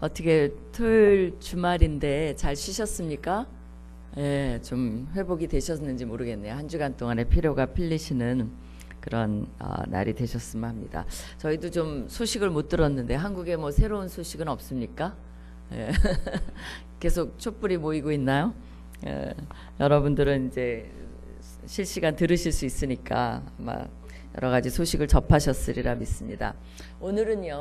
어떻게 토요일 주말인데 잘 쉬셨습니까? 예, 좀 회복이 되셨는지 모르겠네요. 한 주간 동안의 피로가 풀리시는 그런 날이 되셨으면 합니다. 저희도 좀 소식을 못 들었는데 한국에 뭐 새로운 소식은 없습니까? 예. 계속 촛불이 모이고 있나요? 예. 여러분들은 이제 실시간 들으실 수 있으니까 아마 여러 가지 소식을 접하셨으리라 믿습니다. 오늘은요,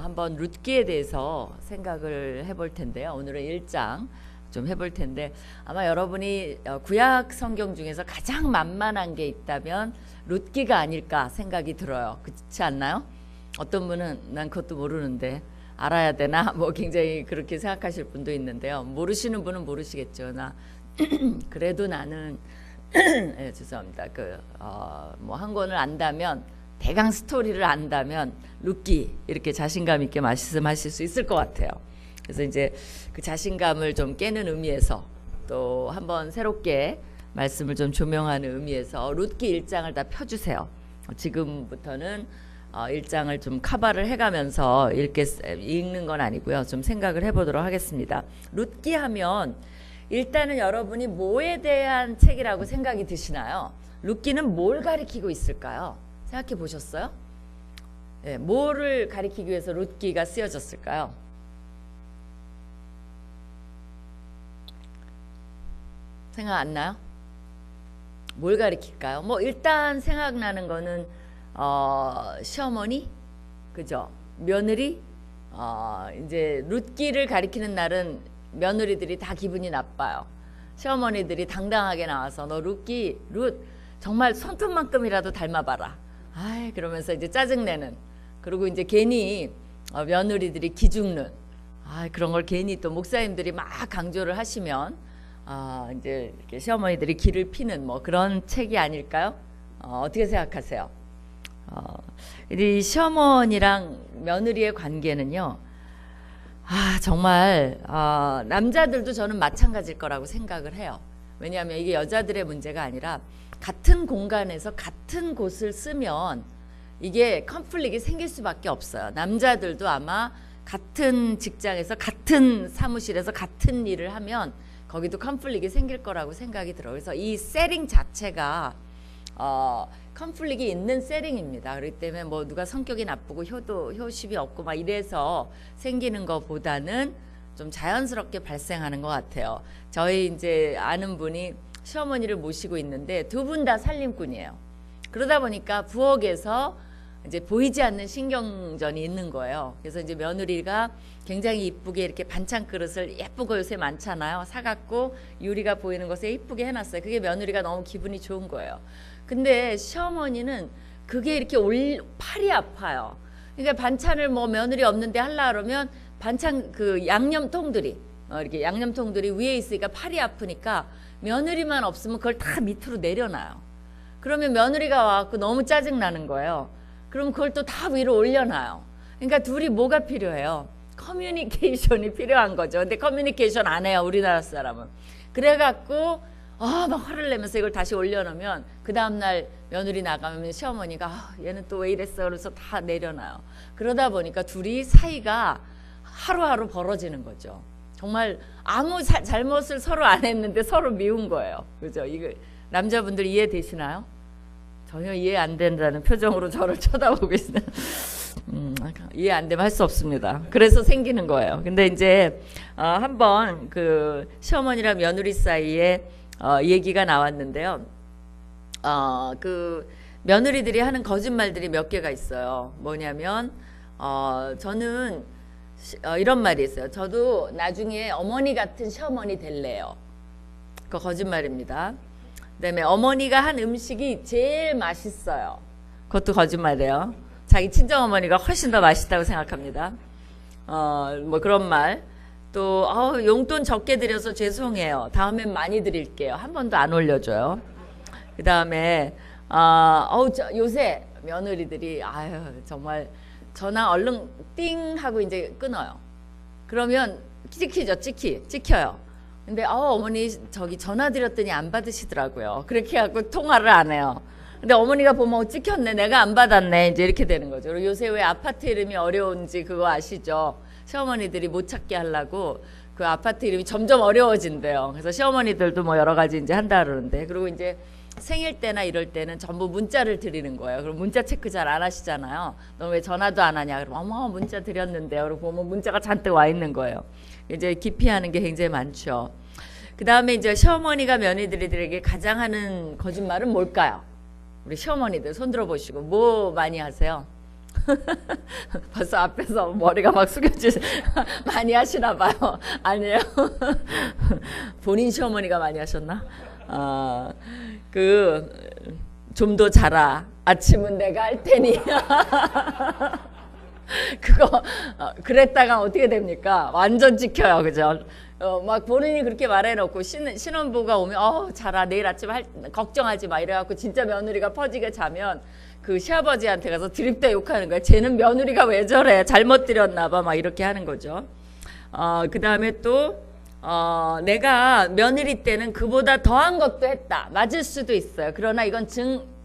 한번 룻기에 대해서 생각을 해볼 텐데요. 오늘은 1장 좀 해볼 텐데 아마 여러분이 구약 성경 중에서 가장 만만한 게 있다면 룻기가 아닐까 생각이 들어요. 그렇지 않나요? 어떤 분은 난 그것도 모르는데 알아야 되나? 뭐 굉장히 그렇게 생각하실 분도 있는데요. 모르시는 분은 모르시겠죠. 나 그래도 나는 네, 죄송합니다. 뭐 한 권을 안다면 대강 스토리를 안다면 룻기 이렇게 자신감 있게 말씀하실 수 있을 것 같아요. 그래서 이제 그 자신감을 좀 깨는 의미에서 또 한번 새롭게 말씀을 좀 조명하는 의미에서 룻기 1장을 다 펴주세요. 지금부터는 1장을 좀 커버를 해가면서 읽는 건 아니고요. 좀 생각을 해보도록 하겠습니다. 룻기 하면 일단은 여러분이 뭐에 대한 책이라고 생각이 드시나요? 룻기는 뭘 가리키고 있을까요? 생각해 보셨어요? 네, 뭐를 가리키기 위해서 룻기가 쓰여졌을까요? 생각 안 나요? 뭘 가리킬까요? 뭐 일단 생각나는 거는 시어머니, 그죠? 며느리, 이제 룻기를 가리키는 날은 며느리들이 다 기분이 나빠요. 시어머니들이 당당하게 나와서 너 룻기, 룻 정말 손톱만큼이라도 닮아봐라. 아이 그러면서 이제 짜증내는. 그리고 이제 괜히 며느리들이 기죽는. 그런 걸 괜히 또 목사님들이 막 강조를 하시면 이제 이렇게 시어머니들이 기를 피는 뭐 그런 책이 아닐까요? 어떻게 생각하세요? 이 시어머니랑 며느리의 관계는요. 정말 남자들도 저는 마찬가지일 거라고 생각을 해요. 왜냐하면 이게 여자들의 문제가 아니라 같은 공간에서 같은 곳을 쓰면 이게 컨플릭이 생길 수밖에 없어요. 남자들도 아마 같은 직장에서 같은 사무실에서 같은 일을 하면 거기도 컨플릭이 생길 거라고 생각이 들어요. 그래서 이 세팅 자체가 컨플릭이 있는 세팅입니다. 그렇기 때문에 뭐 누가 성격이 나쁘고 효십이 없고 막 이래서 생기는 것보다는 좀 자연스럽게 발생하는 것 같아요. 저희 이제 아는 분이 시어머니를 모시고 있는데 두 분 다 살림꾼이에요. 그러다 보니까 부엌에서 이제 보이지 않는 신경전이 있는 거예요. 그래서 이제 며느리가 굉장히 이쁘게 이렇게 반찬 그릇을 예쁘고 요새 많잖아요. 사갖고 유리가 보이는 곳에 이쁘게 해놨어요. 그게 며느리가 너무 기분이 좋은 거예요. 근데 시어머니는 그게 이렇게 팔이 아파요. 그러니까 반찬을 뭐 며느리 없는데 하려 그러면 반찬 그 양념통들이 이렇게 양념통들이 위에 있으니까 팔이 아프니까 며느리만 없으면 그걸 다 밑으로 내려놔요. 그러면 며느리가 와갖고 너무 짜증 나는 거예요. 그럼 그걸 또 다 위로 올려놔요. 그러니까 둘이 뭐가 필요해요? 커뮤니케이션이 필요한 거죠. 근데 커뮤니케이션 안 해요, 우리나라 사람은. 그래갖고 막 화를 내면서 이걸 다시 올려놓으면 그 다음날 며느리 나가면 시어머니가 얘는 또 왜 이랬어 그래서 다 내려놔요. 그러다 보니까 둘이 사이가 하루하루 벌어지는 거죠. 정말 아무 잘못을 서로 안 했는데 서로 미운 거예요. 그죠? 이거 남자분들 이해되시나요? 전혀 이해 안 된다는 표정으로 저를 쳐다보고 있어요. 이해 안 되면 할 수 없습니다. 그래서 생기는 거예요. 근데 이제 한번 그 시어머니랑 며느리 사이에 얘기가 나왔는데요. 그 며느리들이 하는 거짓말들이 몇 개가 있어요. 뭐냐면 저는 이런 말이 있어요. 저도 나중에 어머니 같은 시어머니 될래요. 그거 거짓말입니다. 그다음에 어머니가 한 음식이 제일 맛있어요. 그것도 거짓말이에요. 자기 친정어머니가 훨씬 더 맛있다고 생각합니다. 뭐 그런 말. 또 용돈 적게 드려서 죄송해요. 다음엔 많이 드릴게요. 한 번도 안 올려줘요. 그 다음에 요새 며느리들이 정말 전화 얼른 띵 하고 이제 끊어요. 그러면 찍혀요. 근데 어머니 저기 전화 드렸더니 안 받으시더라고요. 그렇게 하고 통화를 안 해요. 근데 어머니가 보면 찍혔네, 내가 안 받았네, 이제 이렇게 되는 거죠. 그리고 요새 왜 아파트 이름이 어려운지 그거 아시죠? 시어머니들이 못 찾게 하려고 그 아파트 이름이 점점 어려워진대요. 그래서 시어머니들도 뭐 여러 가지 이제 한다 그러는데, 그리고 이제 생일 때나 이럴 때는 전부 문자를 드리는 거예요. 그럼 문자 체크 잘 안 하시잖아요. 너 왜 전화도 안 하냐? 그럼 어머 문자 드렸는데요. 그리고 보면 문자가 잔뜩 와 있는 거예요. 이제 기피하는 게 굉장히 많죠. 그 다음에 이제 시어머니가 며느리들에게 가장 하는 거짓말은 뭘까요? 우리 시어머니들 손 들어보시고 뭐 많이 하세요? 벌써 앞에서 머리가 막 숙여지 많이 하시나 봐요. 아니에요? 본인 시어머니가 많이 하셨나? 좀 더 자라. 아침은 내가 할 테니. 그거 그랬다가 어떻게 됩니까? 완전 지켜요, 그죠? 막 본인이 그렇게 말해놓고 신혼부가 오면 자라, 내일 아침 걱정하지 마 이래갖고 진짜 며느리가 퍼지게 자면 그 시아버지한테 가서 드립대 욕하는 거야. 쟤는 며느리가 왜 저래? 잘못 들였나 봐. 막 이렇게 하는 거죠. 그 다음에 또 내가 며느리 때는 그보다 더한 것도 했다. 맞을 수도 있어요. 그러나 이건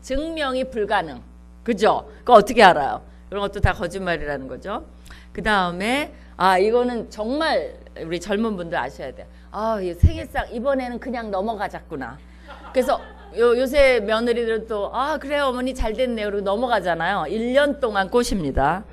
증명이 불가능. 그죠? 그거 어떻게 알아요? 그런 것도 다 거짓말이라는 거죠. 그 다음에 이거는 정말 우리 젊은 분들 아셔야 돼요. 이 생일상 이번에는 그냥 넘어가자꾸나. 그래서 요새 며느리들은 또 그래요 어머니 잘 됐네요 그러고 넘어가잖아요. 1년 동안 꼬십니다.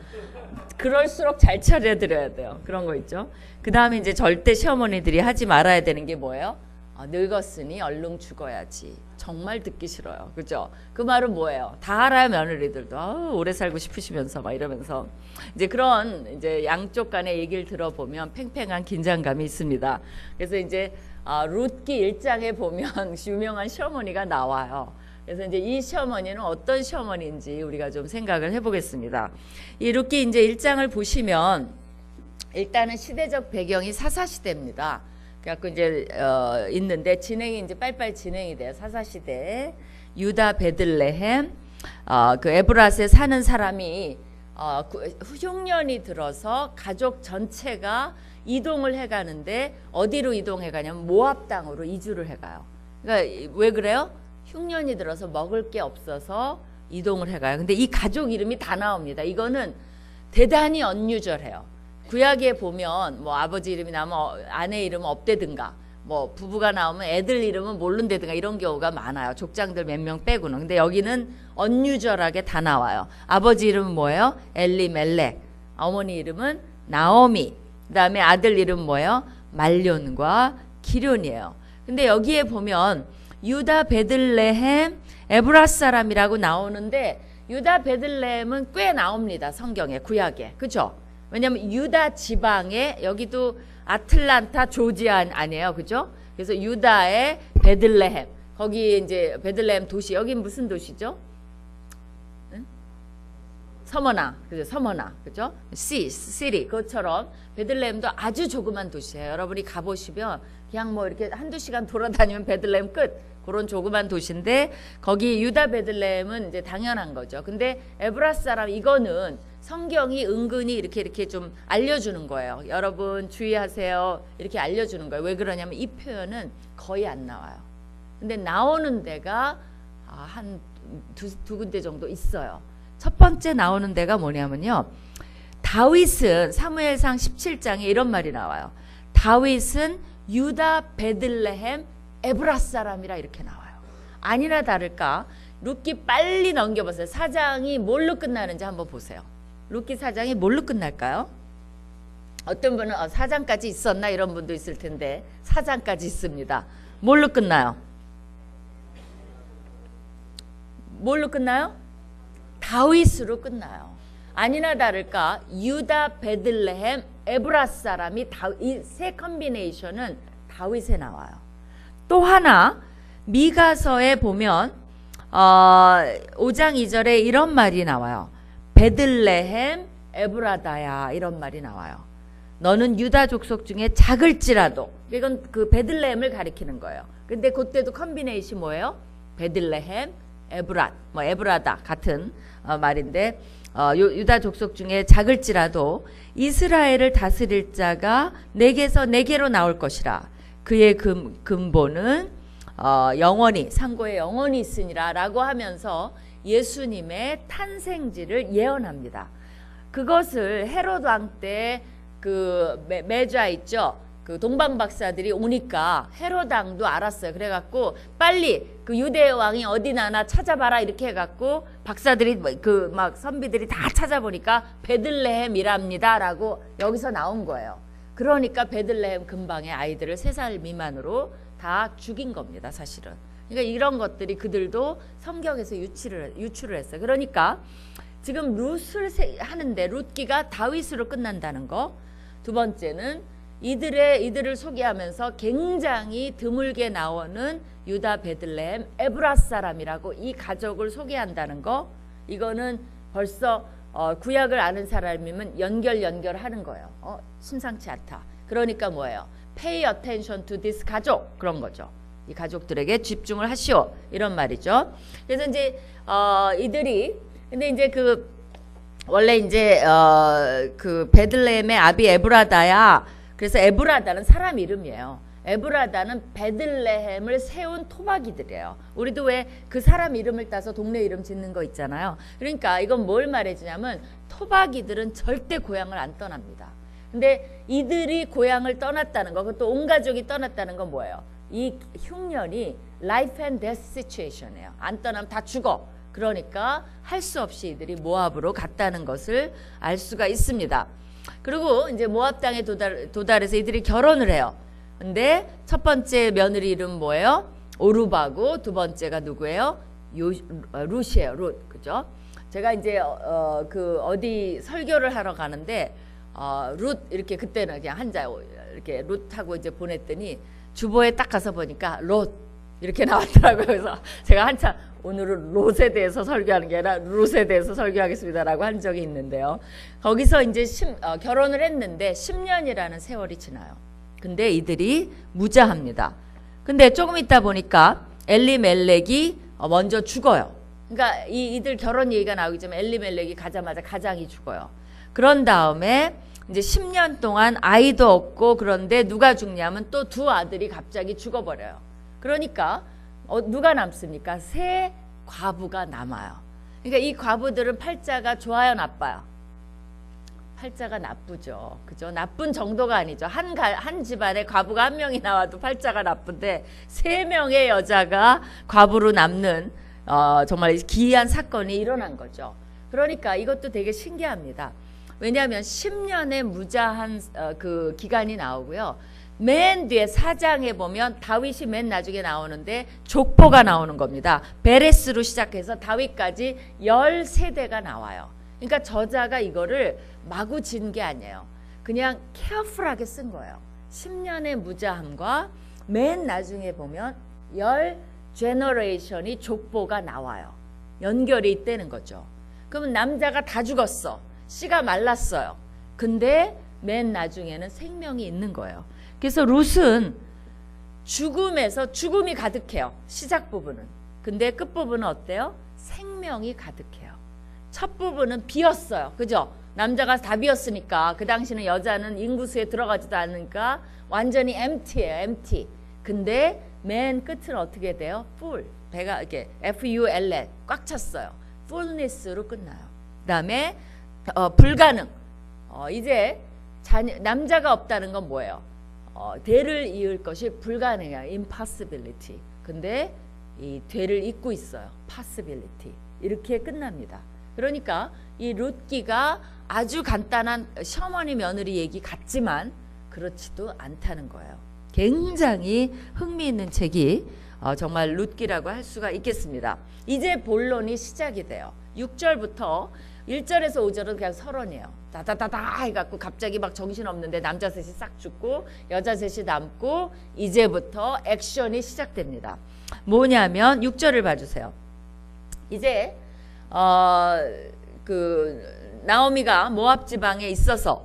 그럴수록 잘 차려드려야 돼요. 그런 거 있죠. 그 다음에 이제 절대 시어머니들이 하지 말아야 되는 게 뭐예요? 늙었으니 얼른 죽어야지. 정말 듣기 싫어요. 그죠? 그 말은 뭐예요? 다 알아요, 며느리들도. 오래 살고 싶으시면서 막 이러면서. 이제 그런 이제 양쪽 간의 얘기를 들어보면 팽팽한 긴장감이 있습니다. 그래서 이제 룻기 1장에 보면 유명한 시어머니가 나와요. 그래서 이제 이 시어머니는 어떤 시어머니인지 우리가 좀 생각을 해보겠습니다. 이 룻기 이제 1장을 보시면 일단은 시대적 배경이 사사시대입니다. 그래갖고 이제 있는데 진행이 이제 빨리빨리 진행이 돼요. 사사시대 유다 베들레헴 그 에브랏에 사는 사람이 흉년이 들어서 가족 전체가 이동을 해가는데 어디로 이동해가냐면 모압 땅으로 이주를 해가요. 그러니까 왜 그래요? 흉년이 들어서 먹을 게 없어서 이동을 해가요. 근데 이 가족 이름이 다 나옵니다. 이거는 대단히 언유절해요. 구약에 보면 뭐 아버지 이름이 나오면 아내 이름은 없대든가 뭐 부부가 나오면 애들 이름은 모른대든가 이런 경우가 많아요. 족장들 몇 명 빼고는. 근데 여기는 언유절하게 다 나와요. 아버지 이름은 뭐예요? 엘리멜렉. 어머니 이름은 나오미. 그 다음에 아들 이름 뭐예요? 말론과 기련이에요. 근데 여기에 보면 유다 베들레헴 에브랏 사람이라고 나오는데 유다 베들레헴은 꽤 나옵니다. 성경에 구약에. 그죠? 왜냐하면 유다 지방에 여기도 아틀란타 조지아 아니에요. 그죠? 그래서 유다의 베들레헴. 거기 이제 베들레헴 도시. 여긴 무슨 도시죠? 응? 서머나. 그죠? 서머나. 그죠? 시리. 그것처럼 베들레헴도 아주 조그만 도시예요. 여러분이 가보시면 그냥 뭐 이렇게 한두 시간 돌아다니면 베들레헴 끝. 그런 조그만 도시인데 거기 유다 베들레헴은 이제 당연한 거죠. 근데 에브랏 사람 이거는 성경이 은근히 이렇게 좀 알려주는 거예요. 여러분 주의하세요. 이렇게 알려주는 거예요. 왜 그러냐면 이 표현은 거의 안 나와요. 근데 나오는 데가 한 두 군데 정도 있어요. 첫 번째 나오는 데가 뭐냐면요. 다윗은 사무엘상 17장에 이런 말이 나와요. 다윗은 유다 베들레헴 에브랏 사람이라 이렇게 나와요. 아니나 다를까 룻기 빨리 넘겨보세요. 4장이 뭘로 끝나는지 한번 보세요. 룻기 4장이 뭘로 끝날까요? 어떤 분은 4장까지 있었나 이런 분도 있을 텐데 4장까지 있습니다. 뭘로 끝나요? 뭘로 끝나요? 다윗으로 끝나요. 아니나 다를까 유다 베들레헴 에브랏 사람이 이 세 컨비네이션은 다윗에 나와요. 또 하나 미가서에 보면 5장 2절에 이런 말이 나와요. 베들레헴 에브라다야 이런 말이 나와요. 너는 유다 족속 중에 작을지라도 이건 그 베들레헴을 가리키는 거예요. 근데 그때도 컨비네이션 뭐예요? 베들레헴 에브랏 뭐 에브라다 같은 말인데 유다 족속 중에 작을지라도 이스라엘을 다스릴 자가 내게서 내게로 나올 것이라. 그의 근본은 영원히 상고에 영원히 있으니라 라고 하면서 예수님의 탄생지를 예언합니다. 그것을 헤롯 왕 때 그 메좌 있죠. 그 동방 박사들이 오니까 헤롯 왕도 알았어요. 그래갖고 빨리 그 유대 왕이 어디 나나 찾아봐라 이렇게 해갖고 박사들이 그 막 선비들이 다 찾아보니까 베들레헴이랍니다라고 여기서 나온 거예요. 그러니까 베들레헴 근방의 아이들을 3살 미만으로 다 죽인 겁니다, 사실은. 그러니까 이런 것들이 그들도 성경에서 유출을 했어요. 그러니까 지금 룻을 하는데 룻기가 다윗으로 끝난다는 거. 두 번째는 이들을 소개하면서 굉장히 드물게 나오는 유다 베들레헴 에브라 사람이라고 이 가족을 소개한다는 거. 이거는 벌써 구약을 아는 사람이면 연결하는 거예요. 심상치 않다. 그러니까 뭐예요? Pay attention to this 가족, 그런 거죠. 이 가족들에게 집중을 하시오, 이런 말이죠. 그래서 이제 이들이 근데 이제 그 원래 이제 그 베들레헴의 아비 에브라다야. 그래서 에브라다는 사람 이름이에요. 에브라다는 베들레헴을 세운 토박이들이에요. 우리도 왜 그 사람 이름을 따서 동네 이름 짓는 거 있잖아요. 그러니까 이건 뭘 말해주냐면 토박이들은 절대 고향을 안 떠납니다. 근데 이들이 고향을 떠났다는 거, 그것도 온 가족이 떠났다는 건 뭐예요? 이 흉년이 life and death situation이에요. 안 떠나면 다 죽어. 그러니까 할 수 없이 이들이 모압으로 갔다는 것을 알 수가 있습니다. 그리고 이제 모압 땅에 도달해서 이들이 결혼을 해요. 근데 첫 번째 며느리 이름 뭐예요? 오르바고, 두 번째가 누구예요? 룻이에요. 룻, 그죠? 제가 이제 그 어디 설교를 하러 가는데 룻 이렇게 그때는 그냥 한자 이렇게 룻하고 이제 보냈더니 주보에 딱 가서 보니까 롯 이렇게 나왔더라고요. 그래서 제가 한참 오늘은 롯에 대해서 설교하는 게 아니라 룻에 대해서 설교하겠습니다라고 한 적이 있는데요. 거기서 이제 결혼을 했는데 10년이라는 세월이 지나요. 근데 이들이 무자합니다. 근데 조금 있다 보니까 엘리멜렉이 먼저 죽어요. 그러니까 이들 결혼 얘기가 나오기 전에 엘리멜렉이 가자마자 가장이 죽어요. 그런 다음에 이제 10년 동안 아이도 없고, 그런데 누가 죽냐면 또 두 아들이 갑자기 죽어버려요. 그러니까 누가 남습니까? 세 과부가 남아요. 그러니까 이 과부들은 팔자가 좋아요, 나빠요? 팔자가 나쁘죠. 그죠? 나쁜 정도가 아니죠. 한 집안에 과부가 한 명이 나와도 팔자가 나쁜데 3명의 여자가 과부로 남는 정말 기이한 사건이 일어난 거죠. 그러니까 이것도 되게 신기합니다. 왜냐하면 10년의 무자한 그 기간이 나오고요. 맨 뒤에 4장에 보면 다윗이 맨 나중에 나오는데 족보가 나오는 겁니다. 베레스로 시작해서 다윗까지 10세대가 나와요. 그러니까 저자가 이거를 마구 진 게 아니에요. 그냥 케어풀하게 쓴 거예요. 10년의 무자함과 맨 나중에 보면 10제너레이션이 족보가 나와요. 연결이 있다는 거죠. 그러면 남자가 다 죽었어. 씨가 말랐어요. 근데 맨 나중에는 생명이 있는 거예요. 그래서 룻은 죽음에서 죽음이 가득해요. 시작 부분은. 근데 끝 부분은 어때요? 생명이 가득해요. 첫 부분은 비었어요. 그죠? 남자가 다 비었으니까 그 당시는 여자는 인구수에 들어가지도 않으니까 완전히 empty예요. empty. 근데 맨 끝은 어떻게 돼요? full. 배가 이렇게 full 꽉 찼어요. fullness로 끝나요. 그다음에 불가능. 이제 남자가 없다는 건 뭐예요? 대를 이을 것이 불가능해요. impossibility. 근데 이 대를 잇고 있어요. possibility. 이렇게 끝납니다. 그러니까 이 룻기가 아주 간단한 시어머니 며느리 얘기 같지만 그렇지도 않다는 거예요. 굉장히 흥미있는 책이 정말 룻기라고 할 수가 있겠습니다. 이제 본론이 시작이 돼요. 6절부터 1절에서 5절은 그냥 서론이에요. 다다다다 해갖고 갑자기 막 정신없는데 남자 셋이 싹 죽고 여자 셋이 남고 이제부터 액션이 시작됩니다. 뭐냐면 6절을 봐주세요. 이제 그 나오미가 모압 지방에 있어서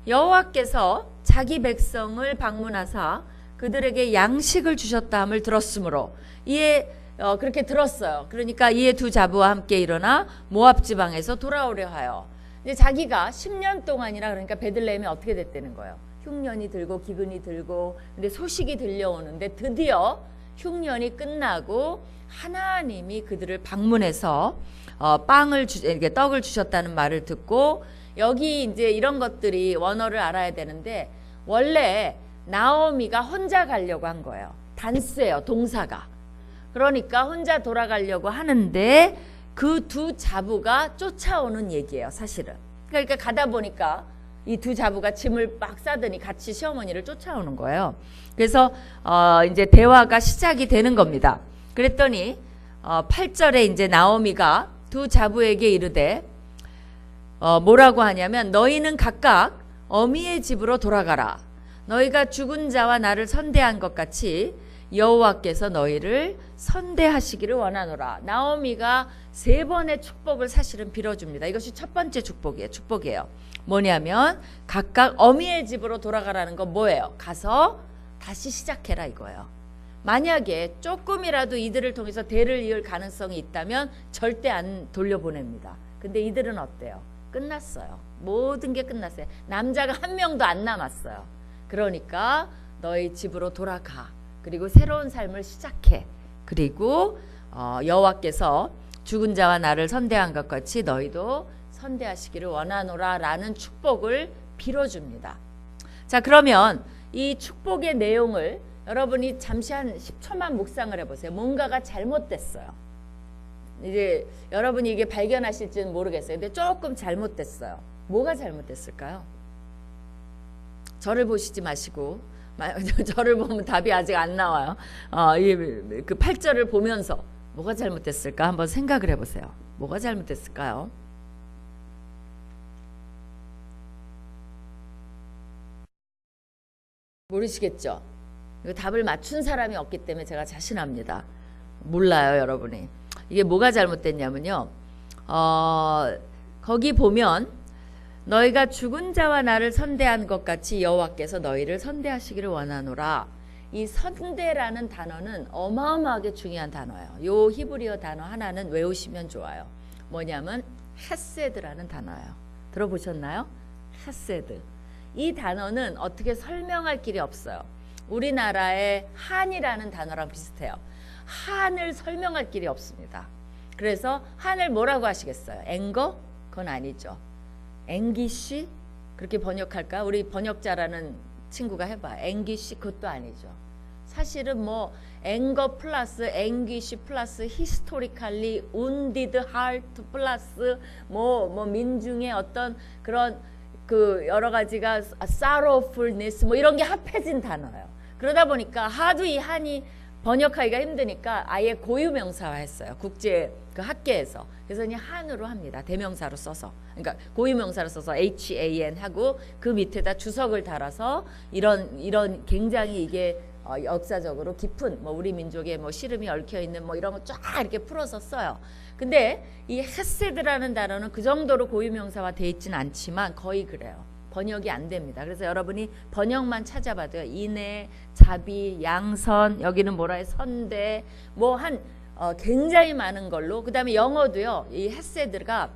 여호와께서 자기 백성을 방문하사 그들에게 양식을 주셨다 함을 들었으므로 이에 그렇게 들었어요. 그러니까 이에 두 자부와 함께 일어나 모압 지방에서 돌아오려 하여 이제 자기가 10년 동안이나 그러니까 베들레헴이 어떻게 됐다는 거예요. 흉년이 들고 기근이 들고 근데 소식이 들려오는데 드디어 흉년이 끝나고 하나님이 그들을 방문해서 떡을 주셨다는 말을 듣고 여기 이제 이런 것들이 원어를 알아야 되는데 원래 나오미가 혼자 가려고 한 거예요. 단수예요, 동사가. 그러니까 혼자 돌아가려고 하는데 그 두 자부가 쫓아오는 얘기예요, 사실은. 그러니까 가다 보니까 이 두 자부가 짐을 막 싸더니 같이 시어머니를 쫓아오는 거예요. 그래서 이제 대화가 시작이 되는 겁니다. 그랬더니 8절에 이제 나오미가 두 자부에게 이르되 뭐라고 하냐면 너희는 각각 어미의 집으로 돌아가라. 너희가 죽은 자와 나를 선대한 것 같이 여호와께서 너희를 선대하시기를 원하노라. 나오미가 3번의 축복을 사실은 빌어줍니다. 이것이 첫 번째 축복이에요. 뭐냐면 각각 어미의 집으로 돌아가라는 건 뭐예요? 가서 다시 시작해라 이거예요. 만약에 조금이라도 이들을 통해서 대를 이을 가능성이 있다면 절대 안 돌려보냅니다. 근데 이들은 어때요? 끝났어요. 모든 게 끝났어요. 남자가 한 명도 안 남았어요. 그러니까 너희 집으로 돌아가. 그리고 새로운 삶을 시작해. 그리고 여호와께서 죽은 자와 나를 선대한 것 같이 너희도 선대하시기를 원하노라 라는 축복을 빌어줍니다. 자, 그러면 이 축복의 내용을 여러분이 잠시 한 10초만 묵상을 해보세요. 뭔가가 잘못됐어요. 이제 여러분이 이게 발견하실지는 모르겠어요. 근데 조금 잘못됐어요. 뭐가 잘못됐을까요? 저를 보시지 마시고 저를 보면 답이 아직 안 나와요. 그 8절을 보면서 뭐가 잘못됐을까 한번 생각을 해보세요. 뭐가 잘못됐을까요? 모르시겠죠? 이거 답을 맞춘 사람이 없기 때문에 제가 자신합니다. 몰라요, 여러분이. 이게 뭐가 잘못됐냐면요. 거기 보면 너희가 죽은 자와 나를 선대한 것 같이 여호와께서 너희를 선대하시기를 원하노라. 이 선대라는 단어는 어마어마하게 중요한 단어예요. 요 히브리어 단어 하나는 외우시면 좋아요. 뭐냐면 헤세드라는 단어예요. 들어보셨나요? 헤세드. 이 단어는 어떻게 설명할 길이 없어요. 우리나라의 한이라는 단어랑 비슷해요. 한을 설명할 길이 없습니다. 그래서 한을 뭐라고 하시겠어요? 앵거? 그건 아니죠. 앵기쉬? 그렇게 번역할까? 우리 번역자라는 친구가 해봐. 앵기쉬? 그것도 아니죠. 사실은 뭐 앵거 플러스 앵기쉬 플러스 히스토리칼리 운디드 하트 플러스 뭐 민중의 어떤 그런 그 여러 가지가 sorrowfulness 뭐 이런 게 합해진 단어예요. 그러다 보니까 하도 이 한이 번역하기가 힘드니까 아예 고유명사화했어요. 국제 그 학계에서. 그래서 그냥 한으로 합니다. 대명사로 써서. 그러니까 고유명사로 써서 HAN 하고 그 밑에다 주석을 달아서 이런 굉장히 이게 역사적으로 깊은 뭐 우리 민족의 뭐 시름이 얽혀 있는 뭐 이런 거 쫙 이렇게 풀어서 써요. 근데 이 헤세드라는 단어는 그 정도로 고유명사화 돼 있지는 않지만 거의 그래요. 번역이 안 됩니다. 그래서 여러분이 번역만 찾아봐도요. 인애, 자비, 양선, 여기는 뭐라 해? 선대, 뭐 굉장히 많은 걸로. 그 다음에 영어도요. 이 헤세드가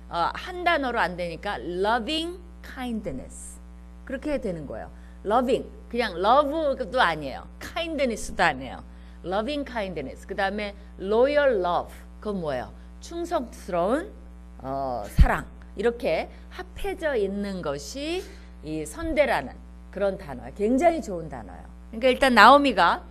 한 단어로 안 되니까 loving kindness 그렇게 되는 거예요. loving 그냥 love도 아니에요. kindness도 아니에요. loving kindness. 그 다음에 loyal love 그건 뭐예요? 충성스러운 사랑. 이렇게 합해져 있는 것이 이 선대라는 그런 단어예요. 굉장히 좋은 단어예요. 그러니까 일단 나오미가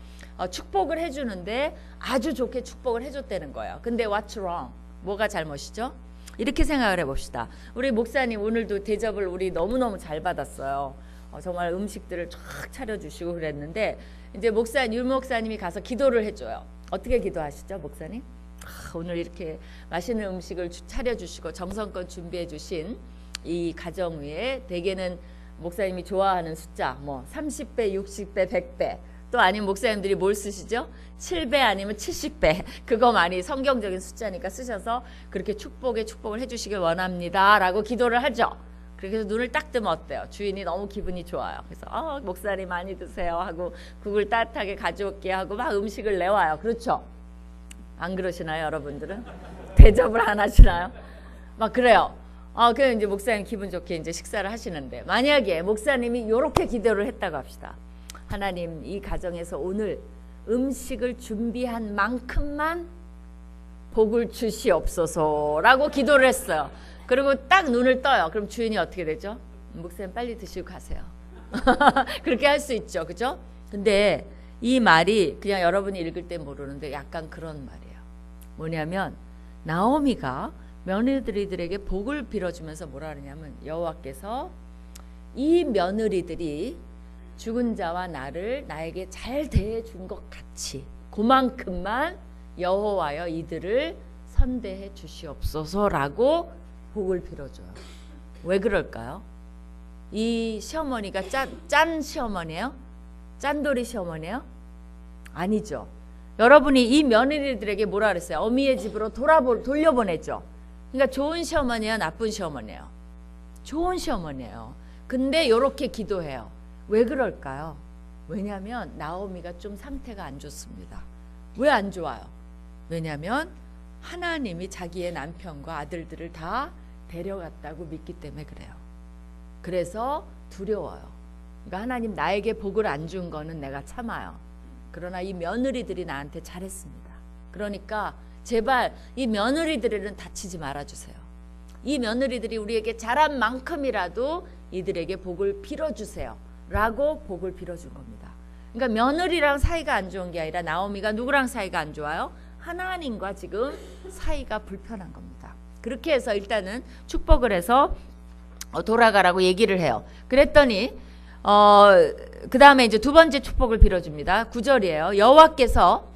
축복을 해주는데 아주 좋게 축복을 해줬다는 거예요. 근데 what's wrong? 뭐가 잘못이죠? 이렇게 생각을 해봅시다. 우리 목사님 오늘도 대접을 우리 너무너무 잘 받았어요. 정말 음식들을 쫙 차려주시고 그랬는데 이제 유 목사님이 가서 기도를 해줘요. 어떻게 기도하시죠, 목사님? 오늘 이렇게 맛있는 음식을 차려주시고 정성껏 준비해 주신 이 가정 위에 대개는 목사님이 좋아하는 숫자 뭐 30배, 60배, 100배 또 아니면 목사님들이 뭘 쓰시죠? 7배 아니면 70배 그거 많이 성경적인 숫자니까 쓰셔서 그렇게 축복을 해주시길 원합니다 라고 기도를 하죠. 그래서 눈을 딱 뜨면 어때요? 주인이 너무 기분이 좋아요. 그래서 목사님 많이 드세요 하고 국을 따뜻하게 가져올게 하고 막 음식을 내와요. 그렇죠? 안 그러시나요, 여러분들은? 대접을 안 하시나요? 막 그래요. 그래서 이제 목사님 기분 좋게 이제 식사를 하시는데 만약에 목사님이 이렇게 기도를 했다고 합시다. 하나님, 이 가정에서 오늘 음식을 준비한 만큼만 복을 주시옵소서라고 기도를 했어요. 그리고 딱 눈을 떠요. 그럼 주인이 어떻게 되죠? 목사님 빨리 드시고 가세요. 그렇게 할 수 있죠. 그죠? 근데 이 말이 그냥 여러분이 읽을 때 모르는데 약간 그런 말이에요. 뭐냐면 나오미가 며느리들에게 복을 빌어주면서 뭐라 그러냐면 여호와께서 이 며느리들이 죽은 자와 나를 나에게 잘 대해준 것 같이 그만큼만 여호와여 이들을 선대해 주시옵소서라고 복을 빌어줘요. 왜 그럴까요? 이 시어머니가 짠 시어머니예요? 짠돌이 시어머니예요? 아니죠. 여러분이 이 며느리들에게 뭐라 그랬어요? 어미의 집으로 돌려보냈죠. 그러니까 좋은 시어머니야, 나쁜 시어머니예요? 좋은 시어머니예요. 근데 이렇게 기도해요. 왜 그럴까요? 왜냐하면 나오미가 좀 상태가 안 좋습니다. 왜 안 좋아요? 왜냐하면 하나님이 자기의 남편과 아들들을 다 데려갔다고 믿기 때문에 그래요. 그래서 두려워요. 그러니까 하나님 나에게 복을 안 준 거는 내가 참아요. 그러나 이 며느리들이 나한테 잘했습니다. 그러니까 제발 이 며느리들은 다치지 말아주세요. 이 며느리들이 우리에게 잘한 만큼이라도 이들에게 복을 빌어주세요 라고 복을 빌어준 겁니다. 그러니까 며느리랑 사이가 안 좋은 게 아니라 나오미가 누구랑 사이가 안 좋아요? 하나님과 지금 사이가 불편한 겁니다. 그렇게 해서 일단은 축복을 해서 돌아가라고 얘기를 해요. 그랬더니 그 다음에 이제 두 번째 축복을 빌어줍니다. 9절이에요. 여호와께서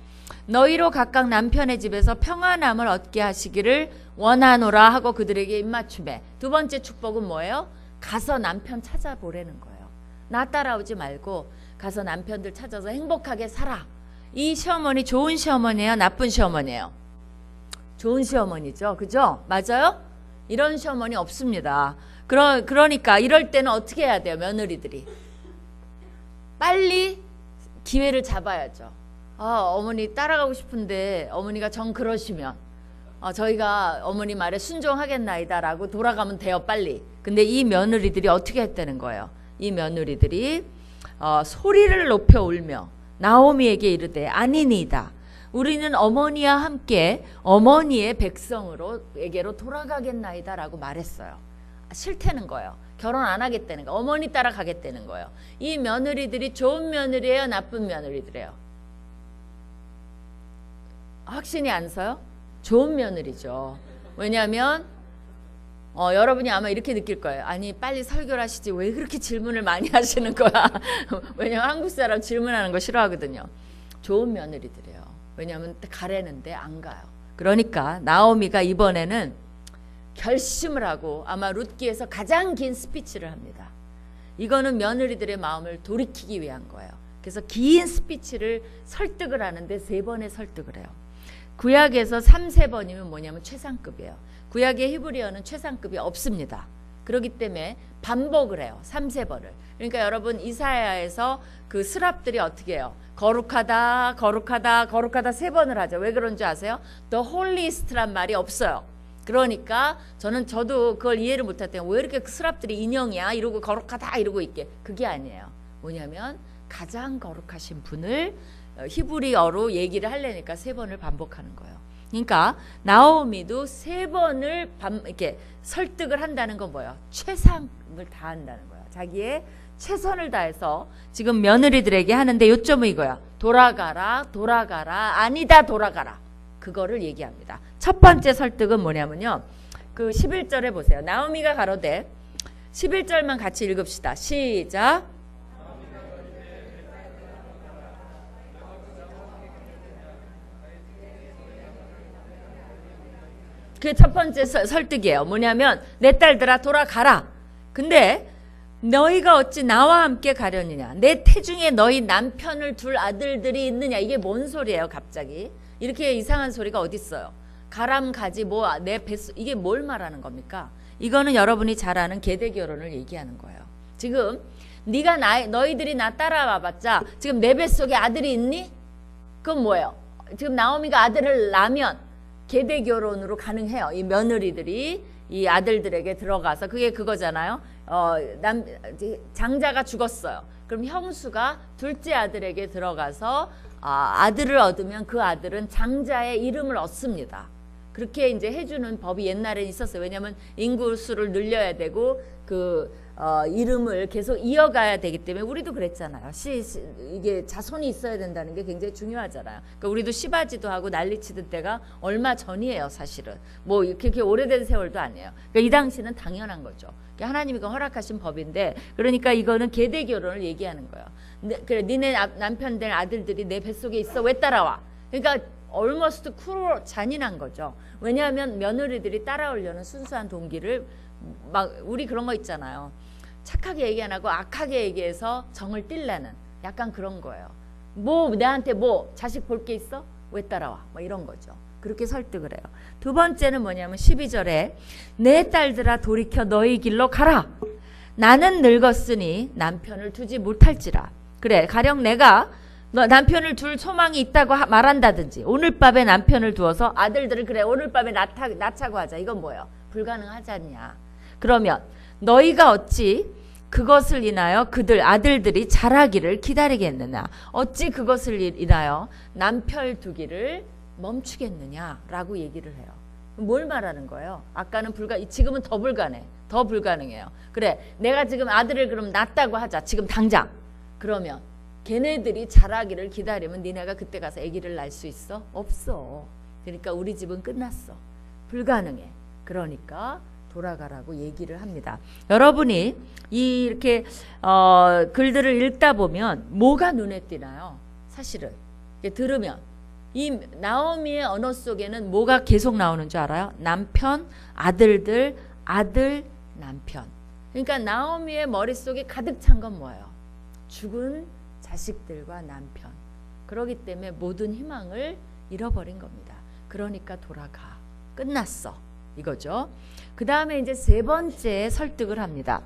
너희로 각각 남편의 집에서 평안함을 얻게 하시기를 원하노라 하고 그들에게 입맞춤해. 두 번째 축복은 뭐예요? 가서 남편 찾아보라는 거예요. 나 따라오지 말고 가서 남편들 찾아서 행복하게 살아. 이 시어머니 좋은 시어머니예요? 나쁜 시어머니예요? 좋은 시어머니죠. 그죠? 맞아요? 이런 시어머니 없습니다. 그러니까 이럴 때는 어떻게 해야 돼요? 며느리들이 빨리 기회를 잡아야죠. 어머니 따라가고 싶은데 어머니가 정 그러시면 저희가 어머니 말에 순종하겠나이다 라고 돌아가면 돼요. 빨리. 근데 이 며느리들이 어떻게 했다는 거예요? 이 며느리들이 소리를 높여 울며 나오미에게 이르되 아니니이다. 우리는 어머니와 함께 어머니의 백성에게로 돌아가겠나이다 라고 말했어요. 싫다는 거예요. 결혼 안 하겠다는 거예요. 어머니 따라 가겠다는 거예요. 이 며느리들이 좋은 며느리예요? 나쁜 며느리들이에요? 확신이 안 서요? 좋은 며느리죠. 왜냐하면 여러분이 아마 이렇게 느낄 거예요. 아니 빨리 설교를 하시지 왜 그렇게 질문을 많이 하시는 거야. 왜냐하면 한국 사람 질문하는 거 싫어하거든요. 좋은 며느리들이에요. 왜냐하면 가래는데 안 가요. 그러니까 나오미가 이번에는 결심을 하고 아마 룻기에서 가장 긴 스피치를 합니다. 이거는 며느리들의 마음을 돌이키기 위한 거예요. 그래서 긴 스피치를 설득을 하는데 3번의 설득을 해요. 구약에서 3-4번이면 뭐냐면 최상급이에요. 구약의 히브리어는 최상급이 없습니다. 그렇기 때문에 반복을 해요. 3-4번을. 그러니까 여러분 이사야에서 그 스랍들이 어떻게 해요? 거룩하다 거룩하다 거룩하다 3번을 하죠. 왜 그런 줄 아세요? The holiest란 말이 없어요. 그러니까 저도 그걸 이해를 못했대요. 왜 이렇게 스랍들이 인형이야 이러고 거룩하다 이러고 있게. 그게 아니에요. 뭐냐면 가장 거룩하신 분을 히브리어로 얘기를 하려니까 3번을 반복하는 거예요. 그러니까 나오미도 3번을 이렇게 설득을 한다는 건 뭐예요? 최상을 다한다는 거예요. 자기의 최선을 다해서 지금 며느리들에게 하는데 요점은 이거야. 돌아가라 돌아가라 아니다 돌아가라. 그거를 얘기합니다. 첫 번째 설득은 뭐냐면요. 그 11절에 보세요. 나오미가 가로되 11절만 같이 읽읍시다. 시작. 그게 첫 번째 설득이에요. 뭐냐면 내 딸들아 돌아가라. 근데 너희가 어찌 나와 함께 가려느냐. 내 태중에 너희 남편을 둘 아들들이 있느냐. 이게 뭔 소리예요 갑자기. 이렇게 이상한 소리가 어딨어요. 가람 가지 뭐 내 뱃속 이게 뭘 말하는 겁니까? 이거는 여러분이 잘 아는 계대 결혼을 얘기하는 거예요. 지금 너희들이 나 따라와봤자 지금 내 뱃속에 아들이 있니? 그건 뭐예요? 지금 나오미가 아들을 낳으면 계대 결혼으로 가능해요. 이 며느리들이 이 아들들에게 들어가서 그게 그거잖아요. 장자가 죽었어요. 그럼 형수가 둘째 아들에게 들어가서 아들을 얻으면 그 아들은 장자의 이름을 얻습니다. 그렇게 이제 해주는 법이 옛날에 있었어요. 왜냐하면 인구 수를 늘려야 되고 이름을 계속 이어가야 되기 때문에 우리도 그랬잖아요. 이게 자손이 있어야 된다는 게 굉장히 중요하잖아요. 그러니까 우리도 시바지도 하고 난리치던 때가 얼마 전이에요, 사실은. 뭐 그렇게 오래된 세월도 아니에요. 그러니까 이 당시는 당연한 거죠. 그러니까 하나님이 허락하신 법인데, 그러니까 이거는 계대 결혼을 얘기하는 거예요. 그래, 니네 남편 될 아들들이 내 뱃속에 있어. 왜 따라와? 그러니까 almost cruel, 잔인한 거죠. 왜냐하면 며느리들이 따라오려는 순수한 동기를 막 우리 그런 거 있잖아요. 착하게 얘기 안 하고 악하게 얘기해서 정을 띨라는 약간 그런 거예요. 뭐 내한테 뭐 자식 볼 게 있어? 왜 따라와? 뭐 이런 거죠. 그렇게 설득을 해요. 두 번째는 뭐냐면 12절에 내 딸들아 돌이켜 너희 길로 가라. 나는 늙었으니 남편을 두지 못할지라. 그래, 가령 내가 너 남편을 둘 소망이 있다고 말한다든지 오늘 밤에 남편을 두어서 아들들을 그래 오늘 밤에 낳자고 하자. 이건 뭐예요? 불가능하지 않냐. 그러면 너희가 어찌 그것을 인하여 그들 아들들이 자라기를 기다리겠느냐. 어찌 그것을 인하여 남편 두기를 멈추겠느냐라고 얘기를 해요. 뭘 말하는 거예요? 아까는 지금은 더 불가능해요. 그래, 내가 지금 아들을 그럼 낳았다고 하자. 지금 당장. 그러면 걔네들이 자라기를 기다리면 니네가 그때 가서 아기를 낳을 수 있어? 없어. 그러니까 우리 집은 끝났어. 불가능해. 그러니까 돌아가라고 얘기를 합니다. 여러분이 이렇게 글들을 읽다 보면 뭐가 눈에 띄나요? 사실은 들으면 이 나오미의 언어 속에는 뭐가 계속 나오는 줄 알아요? 남편, 아들들, 아들, 남편. 그러니까 나오미의 머릿속에 가득 찬 건 뭐예요? 죽은 자식들과 남편. 그러기 때문에 모든 희망을 잃어버린 겁니다. 그러니까 돌아가. 끝났어. 이거죠. 그 다음에 이제 세 번째 설득을 합니다.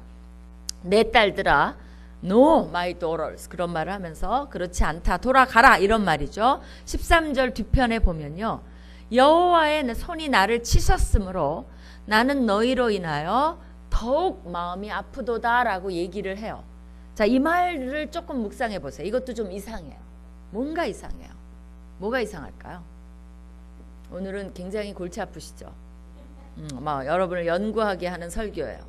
내 딸들아, no, my daughters. 그런 말을 하면서 그렇지 않다. 돌아가라. 이런 말이죠. 13절 뒤편에 보면요. 여호와의 손이 나를 치셨으므로 나는 너희로 인하여 더욱 마음이 아프도다 라고 얘기를 해요. 자, 이 말을 조금 묵상해 보세요. 이것도 좀 이상해요. 뭔가 이상해요. 뭐가 이상할까요? 오늘은 굉장히 골치 아프시죠? 여러분을 연구하게 하는 설교예요.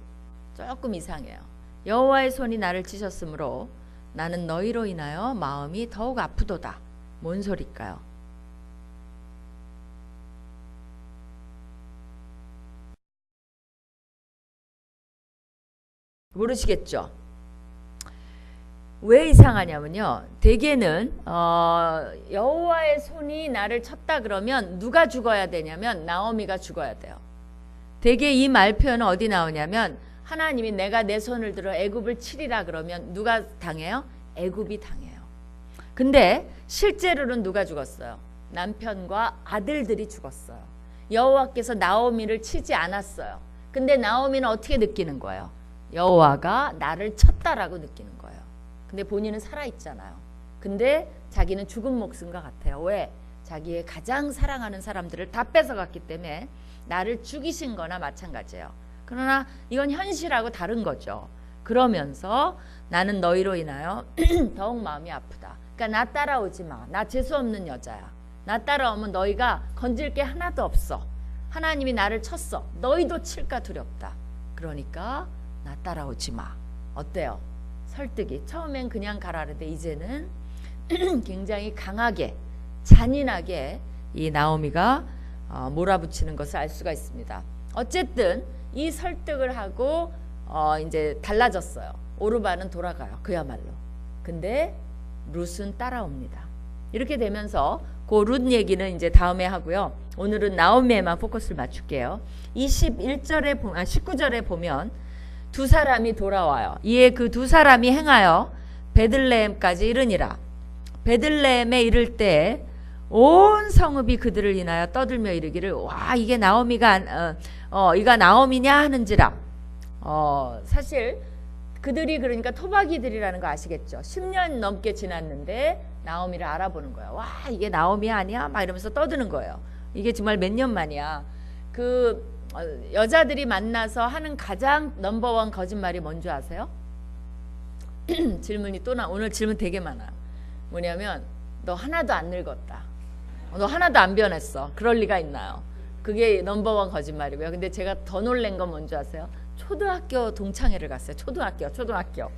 조금 이상해요. 여호와의 손이 나를 치셨으므로 나는 너희로 인하여 마음이 더욱 아프도다. 뭔 소리일까요? 모르시겠죠? 왜 이상하냐면요. 대개는 여호와의 손이 나를 쳤다 그러면 누가 죽어야 되냐면 나오미가 죽어야 돼요. 대개 이 말 표현은 어디 나오냐면 하나님이 내가 내 손을 들어 애굽을 치리라 그러면 누가 당해요? 애굽이 당해요. 근데 실제로는 누가 죽었어요? 남편과 아들들이 죽었어요. 여호와께서 나오미를 치지 않았어요. 근데 나오미는 어떻게 느끼는 거예요? 여호와가 나를 쳤다라고 느끼는 거예요. 근데 본인은 살아있잖아요. 근데 자기는 죽은 목숨과 같아요. 왜? 자기의 가장 사랑하는 사람들을 다 뺏어갔기 때문에 나를 죽이신 거나 마찬가지예요. 그러나 이건 현실하고 다른 거죠. 그러면서 나는 너희로 인하여 더욱 마음이 아프다. 그러니까 나 따라오지 마. 나 재수없는 여자야. 나 따라오면 너희가 건질 게 하나도 없어. 하나님이 나를 쳤어. 너희도 칠까 두렵다. 그러니까 나 따라오지 마. 어때요? 설득이 처음엔 그냥 가라는데 이제는 굉장히 강하게 잔인하게 이 나오미가 몰아붙이는 것을 알 수가 있습니다. 어쨌든 이 설득을 하고 이제 달라졌어요. 오르바는 돌아가요. 그야말로. 근데 룻은 따라옵니다. 이렇게 되면서 그 룻 얘기는 이제 다음에 하고요. 오늘은 나오미에만 포커스를 맞출게요. 19절에 보면 두 사람이 돌아와요. 이에 그 두 사람이 행하여 베들레헴까지 이르니라. 베들레헴에 이를 때 온 성읍이 그들을 인하여 떠들며 이르기를 와 이게 나오미가 이가 나오미냐 하는지라. 사실 그들이 그러니까 토박이들이라는 거 아시겠죠? 10년 넘게 지났는데 나오미를 알아보는 거예요. 와 이게 나오미 아니야? 막 이러면서 떠드는 거예요. 이게 정말 몇 년 만이야. 여자들이 만나서 하는 가장 넘버원 거짓말이 뭔지 아세요? 질문이 오늘 질문 되게 많아요. 뭐냐면 너 하나도 안 늙었다. 너 하나도 안 변했어. 그럴 리가 있나요? 그게 넘버원 거짓말이고요. 근데 제가 더 놀란 건 뭔지 아세요? 초등학교 동창회를 갔어요. 초등학교.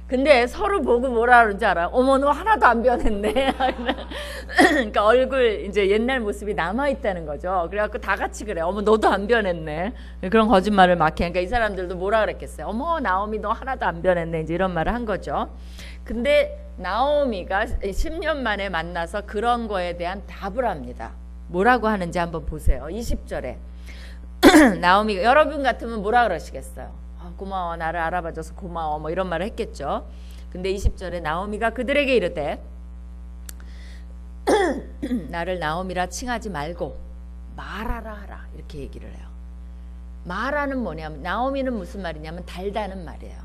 근데 서로 보고 뭐라 그러는지 알아요? 어머, 너 하나도 안 변했네. 그러니까 얼굴 이제 옛날 모습이 남아있다는 거죠. 그래갖고 다 같이 그래. 어머, 너도 안 변했네. 그런 거짓말을 막 해. 그러니까 이 사람들도 뭐라 그랬겠어요? 어머, 나오미 너 하나도 안 변했네. 이제 이런 말을 한 거죠. 근데 나오미가 10년 만에 만나서 그런 거에 대한 답을 합니다. 뭐라고 하는지 한번 보세요. 20절에 나오미가, 여러분 같으면 뭐라 그러시겠어요? 고마워, 나를 알아봐줘서 고마워, 뭐 이런 말을 했겠죠. 근데 20절에 나오미가 그들에게 이르되 나를 나오미라 칭하지 말고 마라라 하라, 이렇게 얘기를 해요. 마라는 뭐냐면, 나오미는 무슨 말이냐면 달다는 말이에요.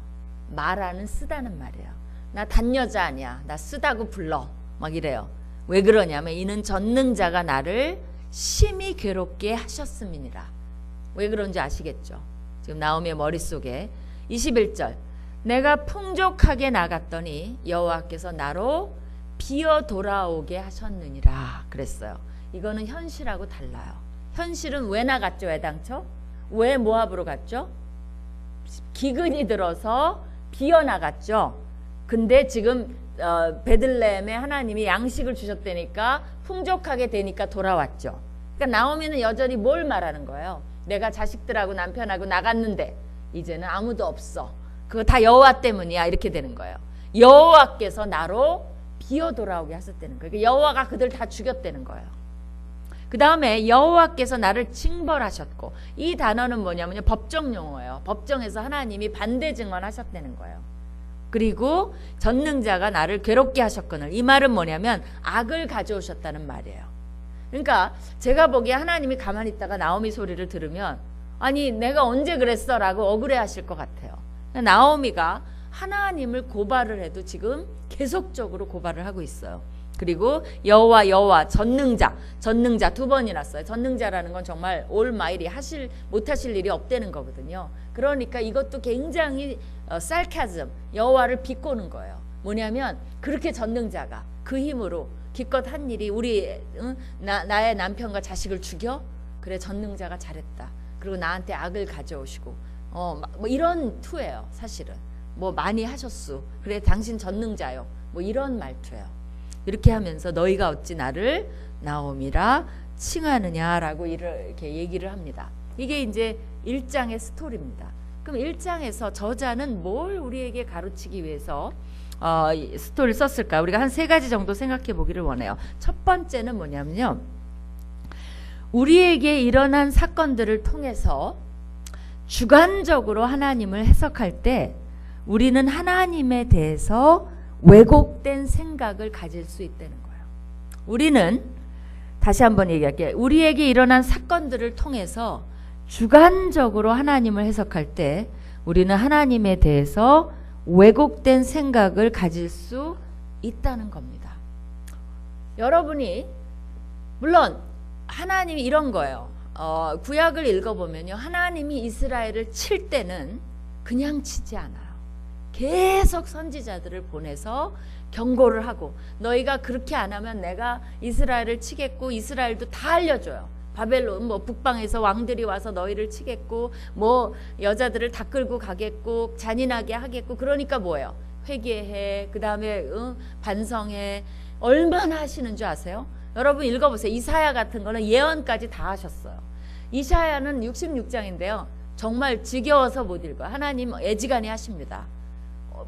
마라는 쓰다는 말이에요. 나 단 여자 아니야, 나 쓰다고 불러, 막 이래요. 왜 그러냐면 이는 전능자가 나를 심히 괴롭게 하셨음이니라. 왜 그런지 아시겠죠? 지금 나오미의 머릿속에 21절, 내가 풍족하게 나갔더니 여호와께서 나로 비어 돌아오게 하셨느니라 그랬어요. 이거는 현실하고 달라요. 현실은 왜 나갔죠? 애당초? 왜 모압으로 갔죠? 기근이 들어서 비어 나갔죠. 근데 지금 베들레헴에 하나님이 양식을 주셨다니까 풍족하게 되니까 돌아왔죠. 그러니까 나오미는 여전히 뭘 말하는 거예요? 내가 자식들하고 남편하고 나갔는데 이제는 아무도 없어. 그거 다 여호와 때문이야. 이렇게 되는 거예요. 여호와께서 나로 비어 돌아오게 하셨다는 거예요. 여호와가 그들 다 죽였다는 거예요. 그 다음에 여호와께서 나를 징벌하셨고, 이 단어는 뭐냐면요, 법정 용어예요. 법정에서 하나님이 반대 증언하셨다는 거예요. 그리고 전능자가 나를 괴롭게 하셨거늘, 이 말은 뭐냐면 악을 가져오셨다는 말이에요. 그러니까 제가 보기에 하나님이 가만히 있다가 나오미 소리를 들으면, 아니 내가 언제 그랬어? 라고 억울해 하실 것 같아요. 나오미가 하나님을 고발을 해도 지금 계속적으로 고발을 하고 있어요. 그리고 여호와 전능자 두 번이나 써요. 전능자라는 건 정말 올마이리 못하실 일이 없다는 거거든요. 그러니까 이것도 굉장히 sarcasm, 여호와를 비꼬는 거예요. 뭐냐면 그렇게 전능자가 그 힘으로 기껏 한 일이 나의 남편과 자식을 죽여? 그래, 전능자가 잘했다. 그리고 나한테 악을 가져오시고 뭐 이런 투예요. 사실은 뭐 많이 하셨수. 그래, 당신 전능자요. 뭐 이런 말투예요. 이렇게 하면서 너희가 어찌 나를 나오미라 칭하느냐라고 이렇게 얘기를 합니다. 이게 이제 1장의 스토리입니다. 그럼 1장에서 저자는 뭘 우리에게 가르치기 위해서 스토리를 썼을까? 우리가 한 3가지 정도 생각해 보기를 원해요. 첫 번째는 뭐냐면요, 우리에게 일어난 사건들을 통해서 주관적으로 하나님을 해석할 때 우리는 하나님에 대해서 왜곡된 생각을 가질 수 있다는 거예요. 우리는, 다시 한번 얘기할게요. 우리에게 일어난 사건들을 통해서 주관적으로 하나님을 해석할 때 우리는 하나님에 대해서 왜곡된 생각을 가질 수 있다는 겁니다. 여러분이, 물론 하나님이 이런 거예요. 구약을 읽어보면요, 하나님이 이스라엘을 칠 때는 그냥 치지 않아요. 계속 선지자들을 보내서 경고를 하고, 너희가 그렇게 안 하면 내가 이스라엘을 치겠고, 이스라엘도 다 알려줘요. 바벨론 뭐 북방에서 왕들이 와서 너희를 치겠고, 뭐 여자들을 다 끌고 가겠고, 잔인하게 하겠고. 그러니까 뭐예요? 회개해, 그 다음에 반성해. 얼마나 하시는 줄 아세요? 여러분 읽어보세요. 이사야 같은 거는 예언까지 다 하셨어요. 이사야는 66장인데요 정말 지겨워서 못 읽어요. 하나님 애지간히 하십니다.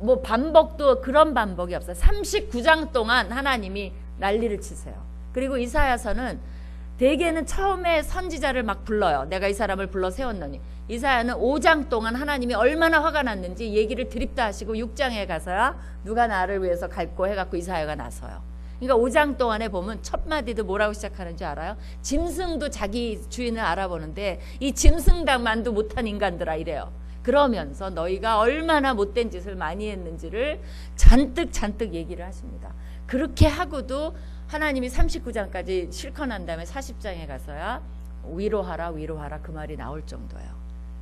뭐 반복도 그런 반복이 없어요. 39장 동안 하나님이 난리를 치세요. 그리고 이사야서는 대개는 처음에 선지자를 막 불러요. 내가 이 사람을 불러 세웠느니. 이사야는 5장 동안 하나님이 얼마나 화가 났는지 얘기를 드립다 하시고 6장에 가서야 누가 나를 위해서 갈고 해갖고 이사야가 나서요. 그러니까 5장 동안에 보면 첫 마디도 뭐라고 시작하는지 알아요? 짐승도 자기 주인을 알아보는데 이 짐승당만도 못한 인간들아, 이래요. 그러면서 너희가 얼마나 못된 짓을 많이 했는지를 잔뜩 얘기를 하십니다. 그렇게 하고도 하나님이 39장까지 실컷한 다음에 40장에 가서야 위로하라 그 말이 나올 정도예요.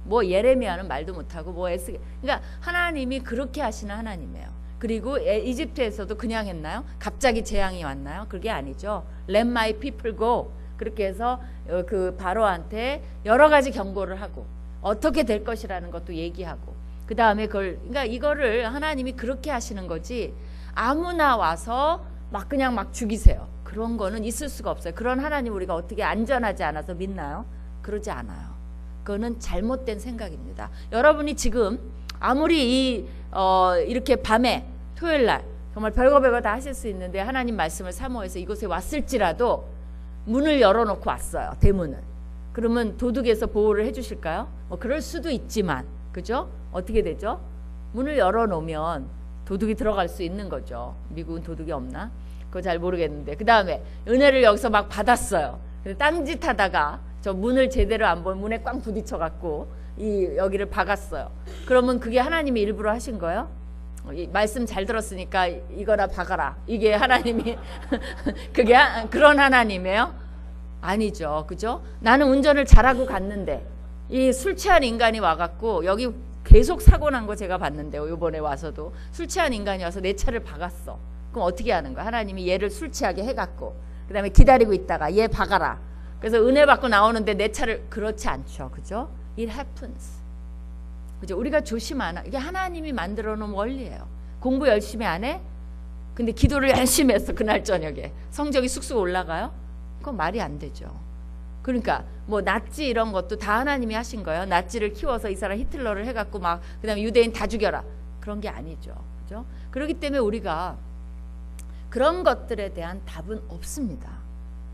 뭐 예레미야는 말도 못하고 그러니까 하나님이 그렇게 하시는 하나님이에요. 그리고 이집트에서도 그냥 했나요? 갑자기 재앙이 왔나요? 그게 아니죠. Let my people go. 그렇게 해서 그 바로한테 여러 가지 경고를 하고 어떻게 될 것이라는 것도 얘기하고 그 다음에 그러니까 이거를 하나님이 그렇게 하시는 거지 아무나 와서 막 그냥 막 죽이세요. 그런 거는 있을 수가 없어요. 그런 하나님 우리가 어떻게 안전하지 않아서 믿나요? 그러지 않아요. 그거는 잘못된 생각입니다. 여러분이 지금 아무리 이렇게 밤에 토요일 날 정말 별거 다 하실 수 있는데 하나님 말씀을 사모해서 이곳에 왔을지라도 문을 열어놓고 왔어요. 대문을. 그러면 도둑에서 보호를 해주실까요? 뭐 그럴 수도 있지만 그죠? 어떻게 되죠? 문을 열어놓으면 도둑이 들어갈 수 있는 거죠. 미국은 도둑이 없나? 그거 잘 모르겠는데 그 다음에 은혜를 여기서 막 받았어요. 딴짓 하다가 저 문을 제대로 안 본 문에 꽝 부딪혀 갖고 여기를 박았어요. 그러면 그게 하나님이 일부러 하신 거예요? 말씀 잘 들었으니까 이거나 박아라. 이게 하나님이 그게 그런 하나님이에요? 아니죠. 그죠? 나는 운전을 잘하고 갔는데 이 술 취한 인간이 와갖고 여기 계속 사고 난 거 제가 봤는데요. 이번에 와서도 술 취한 인간이 와서 내 차를 박았어. 그럼 어떻게 하는 거야? 하나님이 얘를 술 취하게 해갖고 그 다음에 기다리고 있다가 얘 박아라. 그래서 은혜 받고 나오는데 내 차를 그렇지 않죠. 그죠? It happens. 그죠? 우리가 조심하나 이게 하나님이 만들어 놓은 원리예요. 공부 열심히 안 해? 근데 기도를 열심히 했어. 그날 저녁에 성적이 쑥쑥 올라가요? 그건 말이 안 되죠. 그러니까 뭐 나치 이런 것도 다 하나님이 하신 거예요. 나치를 키워서 이 사람 히틀러를 해갖고 막 그다음에 유대인 다 죽여라. 그런 게 아니죠. 그죠? 그렇기 때문에 우리가 그런 것들에 대한 답은 없습니다.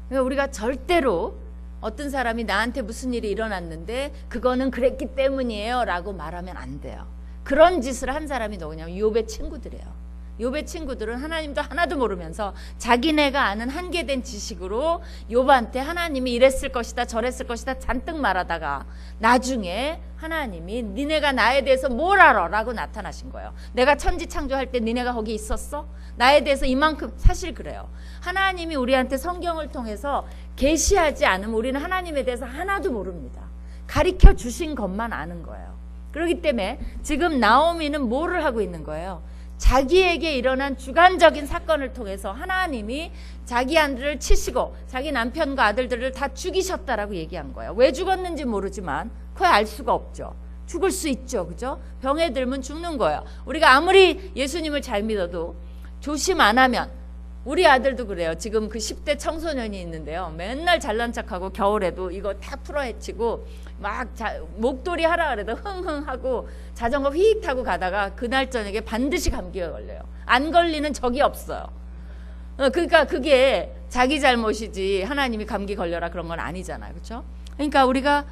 그러니까 우리가 절대로 어떤 사람이 나한테 무슨 일이 일어났는데 그거는 그랬기 때문이에요 라고 말하면 안 돼요. 그런 짓을 한 사람이 누구냐면 욥의 친구들이에요. 욥의 친구들은 하나님도 하나도 모르면서 자기네가 아는 한계된 지식으로 욥한테 하나님이 이랬을 것이다 저랬을 것이다 잔뜩 말하다가 나중에 하나님이 니네가 나에 대해서 뭘 알아? 라고 나타나신 거예요. 내가 천지창조할 때 니네가 거기 있었어? 나에 대해서 이만큼 사실 그래요. 하나님이 우리한테 성경을 통해서 계시하지 않으면 우리는 하나님에 대해서 하나도 모릅니다. 가르쳐 주신 것만 아는 거예요. 그렇기 때문에 지금 나오미는 뭐를 하고 있는 거예요? 자기에게 일어난 주관적인 사건을 통해서 하나님이 자기 아들을 치시고 자기 남편과 아들들을 다 죽이셨다라고 얘기한 거예요. 왜 죽었는지 모르지만 그걸 알 수가 없죠. 죽을 수 있죠. 그죠? 병에 들면 죽는 거예요. 우리가 아무리 예수님을 잘 믿어도 조심 안 하면 우리 아들도 그래요. 지금 그 10대 청소년이 있는데요. 맨날 잘난 척하고 겨울에도 이거 다 풀어헤치고 막 목도리 하라 그래도 흥흥 하고 자전거 휙 타고 가다가 그날 저녁에 반드시 감기가 걸려요. 안 걸리는 적이 없어요. 그러니까 그게 자기 잘못이지 하나님이 감기 걸려라 그런 건 아니잖아요. 그렇죠? 그러니까 우리가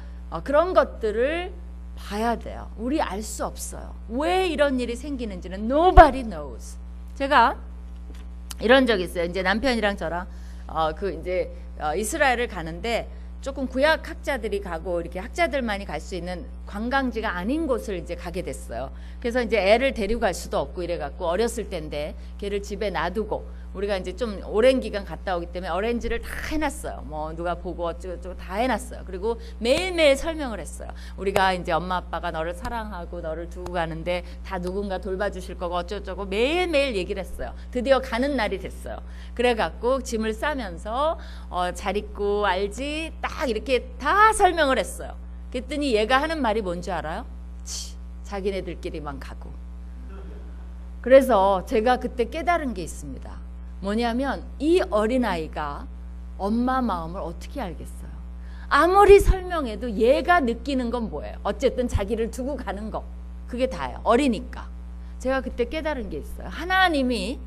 그런 것들을 봐야 돼요. 우리 알 수 없어요. 왜 이런 일이 생기는지는 nobody knows. 제가 이런 적 있어요. 이제 남편이랑 저랑 이스라엘을 가는데 조금 구약 학자들이 가고 이렇게 학자들만이 갈 수 있는 관광지가 아닌 곳을 이제 가게 됐어요. 그래서 이제 애를 데리고 갈 수도 없고 이래갖고 어렸을 때인데 걔를 집에 놔두고 우리가 이제 좀 오랜 기간 갔다 오기 때문에 어렌지를 다 해놨어요. 뭐 누가 보고 어쩌고저쩌고 다 해놨어요. 그리고 매일매일 설명을 했어요. 우리가 이제 엄마 아빠가 너를 사랑하고 너를 두고 가는데 다 누군가 돌봐주실 거고 어쩌고저쩌고 매일매일 얘기를 했어요. 드디어 가는 날이 됐어요. 그래갖고 짐을 싸면서 잘 있고 알지 딱 이렇게 다 설명을 했어요. 그랬더니 얘가 하는 말이 뭔지 알아요? 자기네들끼리만 가고. 그래서 제가 그때 깨달은 게 있습니다. 뭐냐면 이 어린아이가 엄마 마음을 어떻게 알겠어요? 아무리 설명해도 얘가 느끼는 건 뭐예요? 어쨌든 자기를 두고 가는 거. 그게 다예요. 어리니까. 제가 그때 깨달은 게 있어요. 하나님이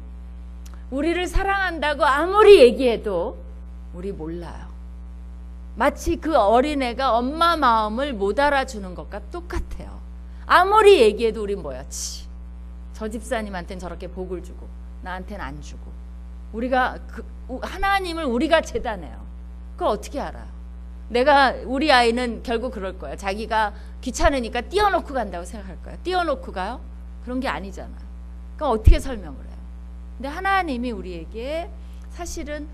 우리를 사랑한다고 아무리 얘기해도 우리 몰라요. 마치 그 어린애가 엄마 마음을 못 알아주는 것과 똑같아요. 아무리 얘기해도 우린 뭐야? 저 집사님한테는 저렇게 복을 주고 나한테는 안 주고. 우리가 하나님을 우리가 재단해요. 그걸 어떻게 알아요? 우리 아이는 결국 그럴 거예요. 자기가 귀찮으니까 띄워놓고 간다고 생각할 거예요. 띄워놓고 가요? 그런 게 아니잖아요. 그럼 어떻게 설명을 해요? 근데 하나님이 우리에게 사실은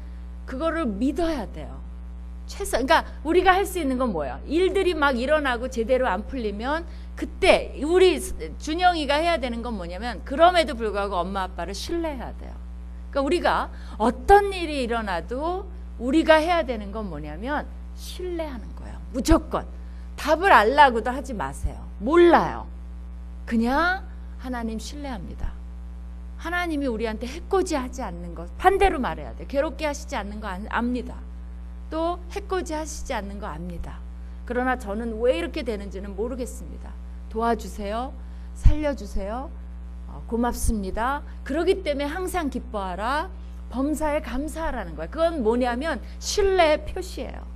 그거를 믿어야 돼요. 그러니까 우리가 할 수 있는 건 뭐야? 일들이 막 일어나고 제대로 안 풀리면 그때 우리 준영이가 해야 되는 건 뭐냐면 그럼에도 불구하고 엄마 아빠를 신뢰해야 돼요. 그러니까 우리가 어떤 일이 일어나도 우리가 해야 되는 건 뭐냐면 신뢰하는 거예요. 무조건. 답을 알라고도 하지 마세요. 몰라요. 그냥 하나님 신뢰합니다. 하나님이 우리한테 해코지 하지 않는 것, 반대로 말해야 돼. 괴롭게 하시지 않는 거 압니다. 또 해코지 하시지 않는 거 압니다. 그러나 저는 왜 이렇게 되는지는 모르겠습니다. 도와주세요. 살려주세요. 고맙습니다. 그러기 때문에 항상 기뻐하라. 범사에 감사하라는 거예요. 그건 뭐냐면 신뢰의 표시예요.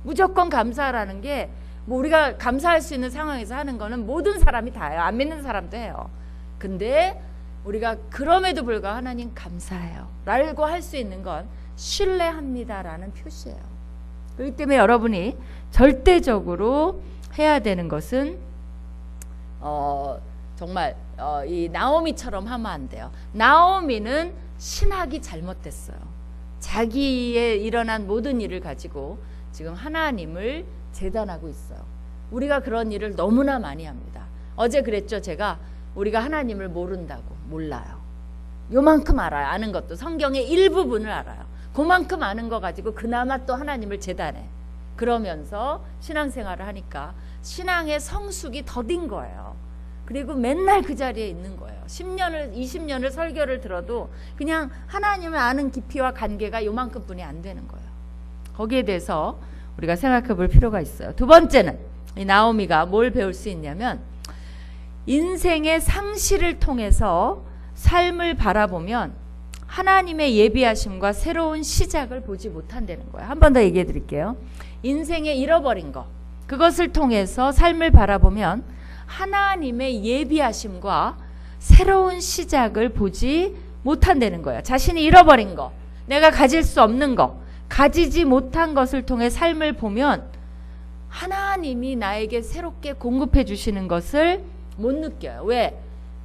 무조건 감사하라는 게 뭐 우리가 감사할 수 있는 상황에서 하는 거는 모든 사람이 다 해요. 안 믿는 사람도 해요. 근데 우리가 그럼에도 불구하고 하나님 감사해요 라고 할 수 있는 건 신뢰합니다라는 표시예요. 그렇기 때문에 여러분이 절대적으로 해야 되는 것은 정말 이 나오미처럼 하면 안 돼요. 나오미는 신학이 잘못됐어요. 자기의 일어난 모든 일을 가지고 지금 하나님을 재단하고 있어요. 우리가 그런 일을 너무나 많이 합니다. 어제 그랬죠. 제가 우리가 하나님을 모른다고. 몰라요. 요만큼 알아요. 아는 것도 성경의 일부분을 알아요. 그만큼 아는 거 가지고 그나마 또 하나님을 재단해. 그러면서 신앙생활을 하니까 신앙의 성숙이 더딘 거예요. 그리고 맨날 그 자리에 있는 거예요. 10년을 20년을 설교를 들어도 그냥 하나님을 아는 깊이와 관계가 요만큼 뿐이 안 되는 거예요. 거기에 대해서 우리가 생각해 볼 필요가 있어요. 두 번째는 이 나오미가 뭘 배울 수 있냐면 인생의 상실을 통해서 삶을 바라보면 하나님의 예비하심과 새로운 시작을 보지 못한다는 거예요. 한 번 더 얘기해 드릴게요. 인생에 잃어버린 것, 그것을 통해서 삶을 바라보면 하나님의 예비하심과 새로운 시작을 보지 못한다는 거예요. 자신이 잃어버린 것, 내가 가질 수 없는 것, 가지지 못한 것을 통해 삶을 보면 하나님이 나에게 새롭게 공급해 주시는 것을 못 느껴요. 왜?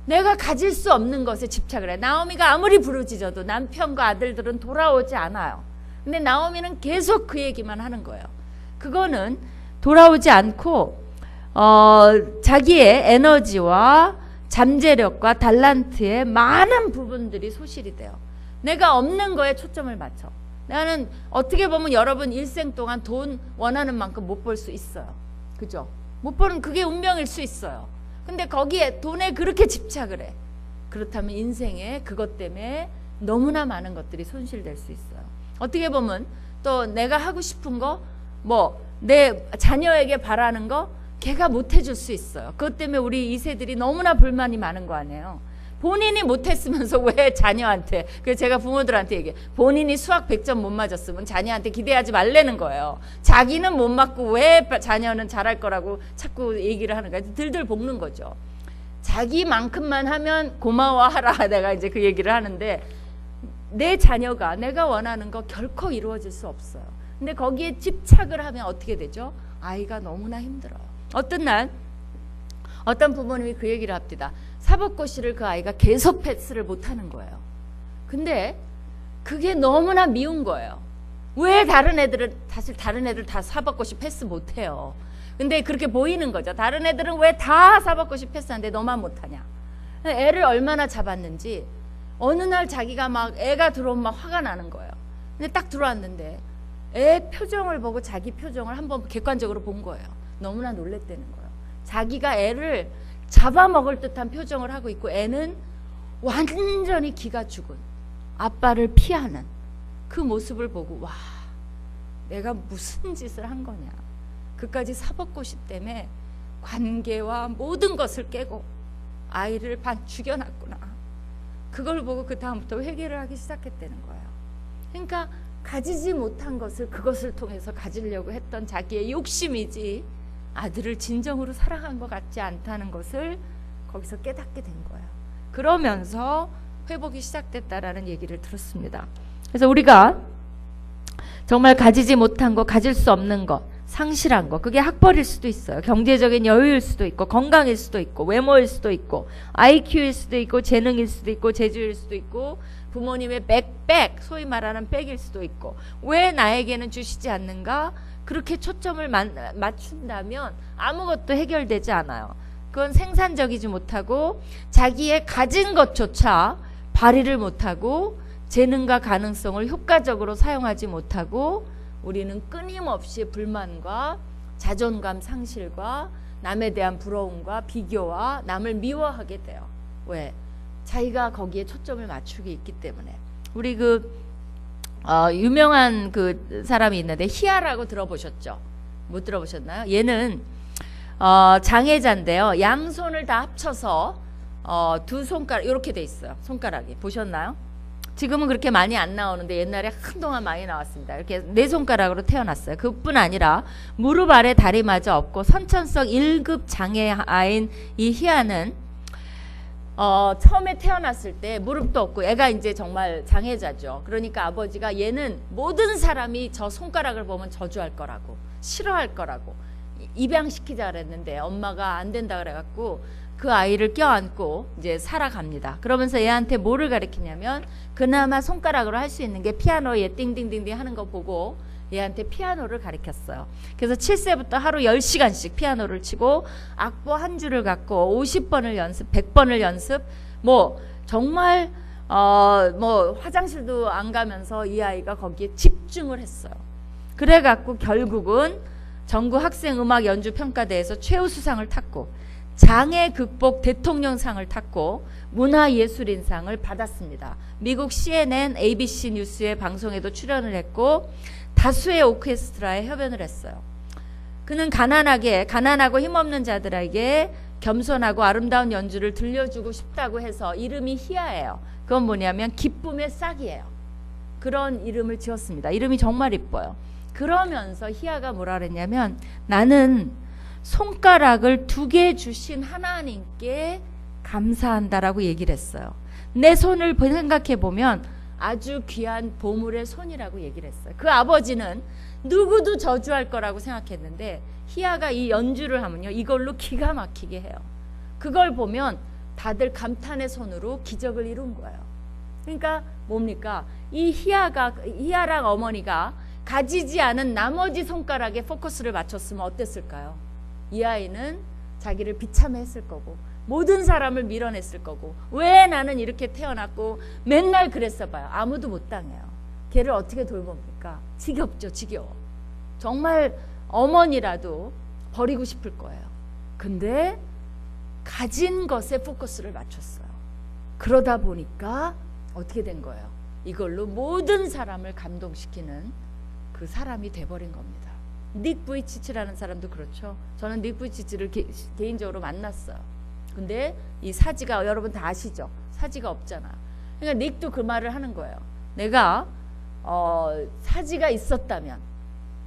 내가 가질 수 없는 것에 집착을 해. 나오미가 아무리 부르짖어도 남편과 아들들은 돌아오지 않아요. 근데 나오미는 계속 그 얘기만 하는 거예요. 그거는 돌아오지 않고 자기의 에너지와 잠재력과 달란트의 많은 부분들이 소실이 돼요. 내가 없는 거에 초점을 맞춰. 나는 어떻게 보면 여러분 일생 동안 돈 원하는 만큼 못 벌 수 있어요. 그죠? 못 버는 그게 운명일 수 있어요. 근데 거기에 돈에 그렇게 집착을 해. 그렇다면 인생에 그것 때문에 너무나 많은 것들이 손실될 수 있어요. 어떻게 보면 또 내가 하고 싶은 거, 뭐 내 자녀에게 바라는 거 걔가 못 해줄 수 있어요. 그것 때문에 우리 2세들이 너무나 불만이 많은 거 아니에요. 본인이 못했으면서 왜 자녀한테, 그래서 제가 부모들한테 얘기해. 본인이 수학 100점 못 맞았으면 자녀한테 기대하지 말라는 거예요. 자기는 못 맞고 왜 자녀는 잘할 거라고 자꾸 얘기를 하는 거야. 들들 볶는 거죠. 자기만큼만 하면 고마워하라. 내가 이제 그 얘기를 하는데 내 자녀가 내가 원하는 거 결코 이루어질 수 없어요. 근데 거기에 집착을 하면 어떻게 되죠? 아이가 너무나 힘들어요. 어떤 날 어떤 부모님이 그 얘기를 합니다. 사법고시를 그 아이가 계속 패스를 못하는 거예요. 근데 그게 너무나 미운 거예요. 왜 다른 애들은, 사실 다른 애들 다 사법고시 패스 못해요. 근데 그렇게 보이는 거죠. 다른 애들은 왜 다 사법고시 패스하는데 너만 못하냐. 애를 얼마나 잡았는지 어느 날 자기가 막 애가 들어오면 막 화가 나는 거예요. 근데 딱 들어왔는데 애 표정을 보고 자기 표정을 한번 객관적으로 본 거예요. 너무나 놀랬다는 거예요. 자기가 애를 잡아먹을 듯한 표정을 하고 있고 애는 완전히 기가 죽은 아빠를 피하는 그 모습을 보고 와, 내가 무슨 짓을 한 거냐. 그까지 사법고시 때문에 관계와 모든 것을 깨고 아이를 반 죽여놨구나. 그걸 보고 그 다음부터 회개를 하기 시작했다는 거예요. 그러니까 가지지 못한 것을 그것을 통해서 가지려고 했던 자기의 욕심이지 아들을 진정으로 사랑한 것 같지 않다는 것을 거기서 깨닫게 된 거예요. 그러면서 회복이 시작됐다라는 얘기를 들었습니다. 그래서 우리가 정말 가지지 못한 것, 가질 수 없는 것, 상실한 것, 그게 학벌일 수도 있어요. 경제적인 여유일 수도 있고, 건강일 수도 있고, 외모일 수도 있고, IQ일 수도 있고, 재능일 수도 있고, 재주일 수도 있고, 부모님의 백, 소위 말하는 백일 수도 있고, 왜 나에게는 주시지 않는가? 그렇게 초점을 맞춘다면 아무것도 해결되지 않아요. 그건 생산적이지 못하고 자기의 가진 것조차 발휘를 못하고 재능과 가능성을 효과적으로 사용하지 못하고 우리는 끊임없이 불만과 자존감 상실과 남에 대한 부러움과 비교와 남을 미워하게 돼요. 왜? 자기가 거기에 초점을 맞추고 있기 때문에. 우리 유명한 그 사람이 있는데 희아라고 들어보셨죠? 못 들어보셨나요? 얘는 장애자인데요. 양손을 다 합쳐서 두 손가락 이렇게 돼 있어요. 손가락이 보셨나요? 지금은 그렇게 많이 안 나오는데 옛날에 한동안 많이 나왔습니다. 이렇게 네 손가락으로 태어났어요. 그뿐 아니라 무릎 아래 다리마저 없고 선천성 1급 장애아인 이 희아는 처음에 태어났을 때 무릎도 없고 애가 이제 정말 장애자죠. 그러니까 아버지가 얘는 모든 사람이 저 손가락을 보면 저주할 거라고 싫어할 거라고 입양시키자 그랬는데 엄마가 안 된다 그래갖고 그 아이를 껴안고 이제 살아갑니다. 그러면서 얘한테 뭐를 가르치냐면 그나마 손가락으로 할 수 있는 게 피아노 얘 띵띵띵띵 하는 거 보고 얘한테 피아노를 가르쳤어요. 그래서 7세부터 하루 10시간씩 피아노를 치고 악보 한 줄을 갖고 50번을 연습, 100번을 연습, 뭐 정말 뭐 화장실도 안 가면서 이 아이가 거기에 집중을 했어요. 그래갖고 결국은 전국 학생 음악 연주 평가대회에서 최우수상을 탔고 장애 극복 대통령상을 탔고 문화예술인상을 받았습니다. 미국 CNN, ABC 뉴스의 방송에도 출연을 했고 다수의 오케스트라에 협연을 했어요. 그는 가난하고 힘없는 자들에게 겸손하고 아름다운 연주를 들려주고 싶다고 해서 이름이 희아예요. 그건 뭐냐면 기쁨의 싹이에요. 그런 이름을 지었습니다. 이름이 정말 이뻐요. 그러면서 희아가 뭐라 그랬냐면 나는 손가락을 2개 주신 하나님께 감사한다라고 얘기를 했어요. 내 손을 생각해 보면 아주 귀한 보물의 손이라고 얘기를 했어요. 그 아버지는 누구도 저주할 거라고 생각했는데 희아가 이 연주를 하면요 이걸로 기가 막히게 해요. 그걸 보면 다들 감탄의 손으로 기적을 이룬 거예요. 그러니까 뭡니까? 이 희아랑 어머니가 가지지 않은 나머지 손가락에 포커스를 맞췄으면 어땠을까요? 이 아이는 자기를 비참해했을 거고 모든 사람을 밀어냈을 거고 왜 나는 이렇게 태어났고 맨날 그랬어 봐요. 아무도 못 당해요. 걔를 어떻게 돌봅니까? 지겹죠. 지겨워. 정말 어머니라도 버리고 싶을 거예요. 근데 가진 것에 포커스를 맞췄어요. 그러다 보니까 어떻게 된 거예요? 이걸로 모든 사람을 감동시키는 그 사람이 돼버린 겁니다. 닉 부이치치라는 사람도 그렇죠. 저는 닉 부이치치를 개인적으로 만났어요. 근데 이 사지가 여러분 다 아시죠? 사지가 없잖아. 그러니까 닉도 그 말을 하는 거예요. 내가 사지가 있었다면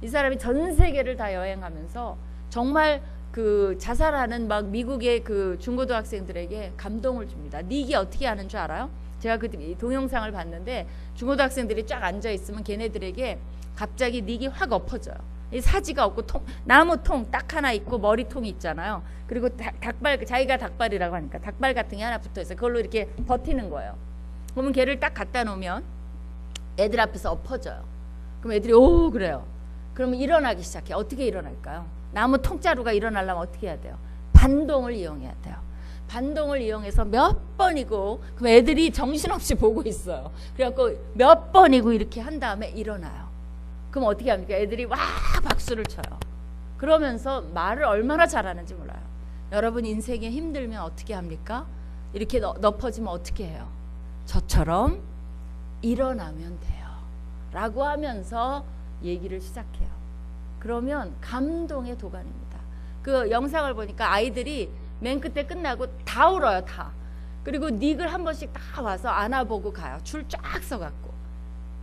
이 사람이 전 세계를 다 여행하면서 정말 그 자살하는 막 미국의 그 중고등학생들에게 감동을 줍니다. 닉이 어떻게 하는 줄 알아요? 제가 그 동영상을 봤는데 중고등학생들이 쫙 앉아 있으면 걔네들에게 갑자기 닉이 확 엎어져요. 이 사지가 없고 나무통 딱 하나 있고 머리통이 있잖아요. 그리고 닭발, 자기가 닭발이라고 하니까 닭발 같은 게 하나 붙어 있어요. 그걸로 이렇게 버티는 거예요. 그러면 걔를 딱 갖다 놓으면 애들 앞에서 엎어져요. 그럼 애들이 오 그래요. 그러면 일어나기 시작해. 어떻게 일어날까요? 나무 통자루가 일어나려면 어떻게 해야 돼요? 반동을 이용해야 돼요. 반동을 이용해서 몇 번이고 그럼 애들이 정신없이 보고 있어요. 그래갖고 몇 번이고 이렇게 한 다음에 일어나요. 그럼 어떻게 합니까? 애들이 와 박수를 쳐요. 그러면서 말을 얼마나 잘하는지 몰라요. 여러분 인생에 힘들면 어떻게 합니까? 이렇게 엎어지면 어떻게 해요? 저처럼 일어나면 돼요. 라고 하면서 얘기를 시작해요. 그러면 감동의 도가니입니다. 그 영상을 보니까 아이들이 맨 끝에 끝나고 다 울어요. 다. 그리고 닉을 한 번씩 다 와서 안아보고 가요. 줄 쫙 서갖고.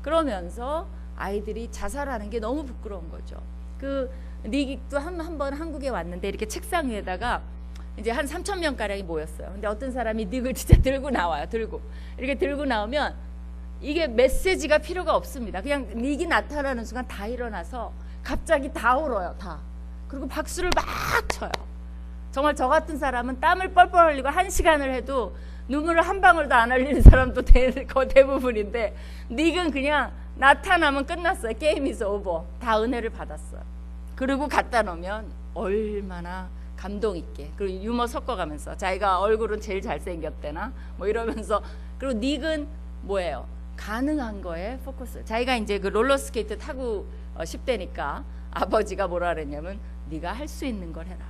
그러면서 아이들이 자살하는 게 너무 부끄러운 거죠. 그 닉도 한 번 한국에 왔는데 이렇게 책상 위에다가 이제 한 3,000명 가량이 모였어요. 근데 어떤 사람이 닉을 진짜 들고 나와요. 이렇게 들고 나오면 이게 메시지가 필요가 없습니다. 그냥 닉이 나타나는 순간 다 일어나서 갑자기 다 울어요. 다. 그리고 박수를 막 쳐요. 정말 저 같은 사람은 땀을 뻘뻘 흘리고 1시간을 해도 눈물을 한 방울도 안 흘리는 사람도 대부분인데 닉은 그냥 나타나면 끝났어요. 게임 is over. 다 은혜를 받았어요. 그리고 갖다 놓으면 얼마나 감동 있게 그리고 유머 섞어가면서 자기가 얼굴은 제일 잘생겼대나 뭐 이러면서 그리고 닉은 뭐예요? 가능한 거에 포커스. 자기가 이제 그 롤러스케이트 타고 10대니까 아버지가 뭐라 그랬냐면 네가 할 수 있는 걸 해라.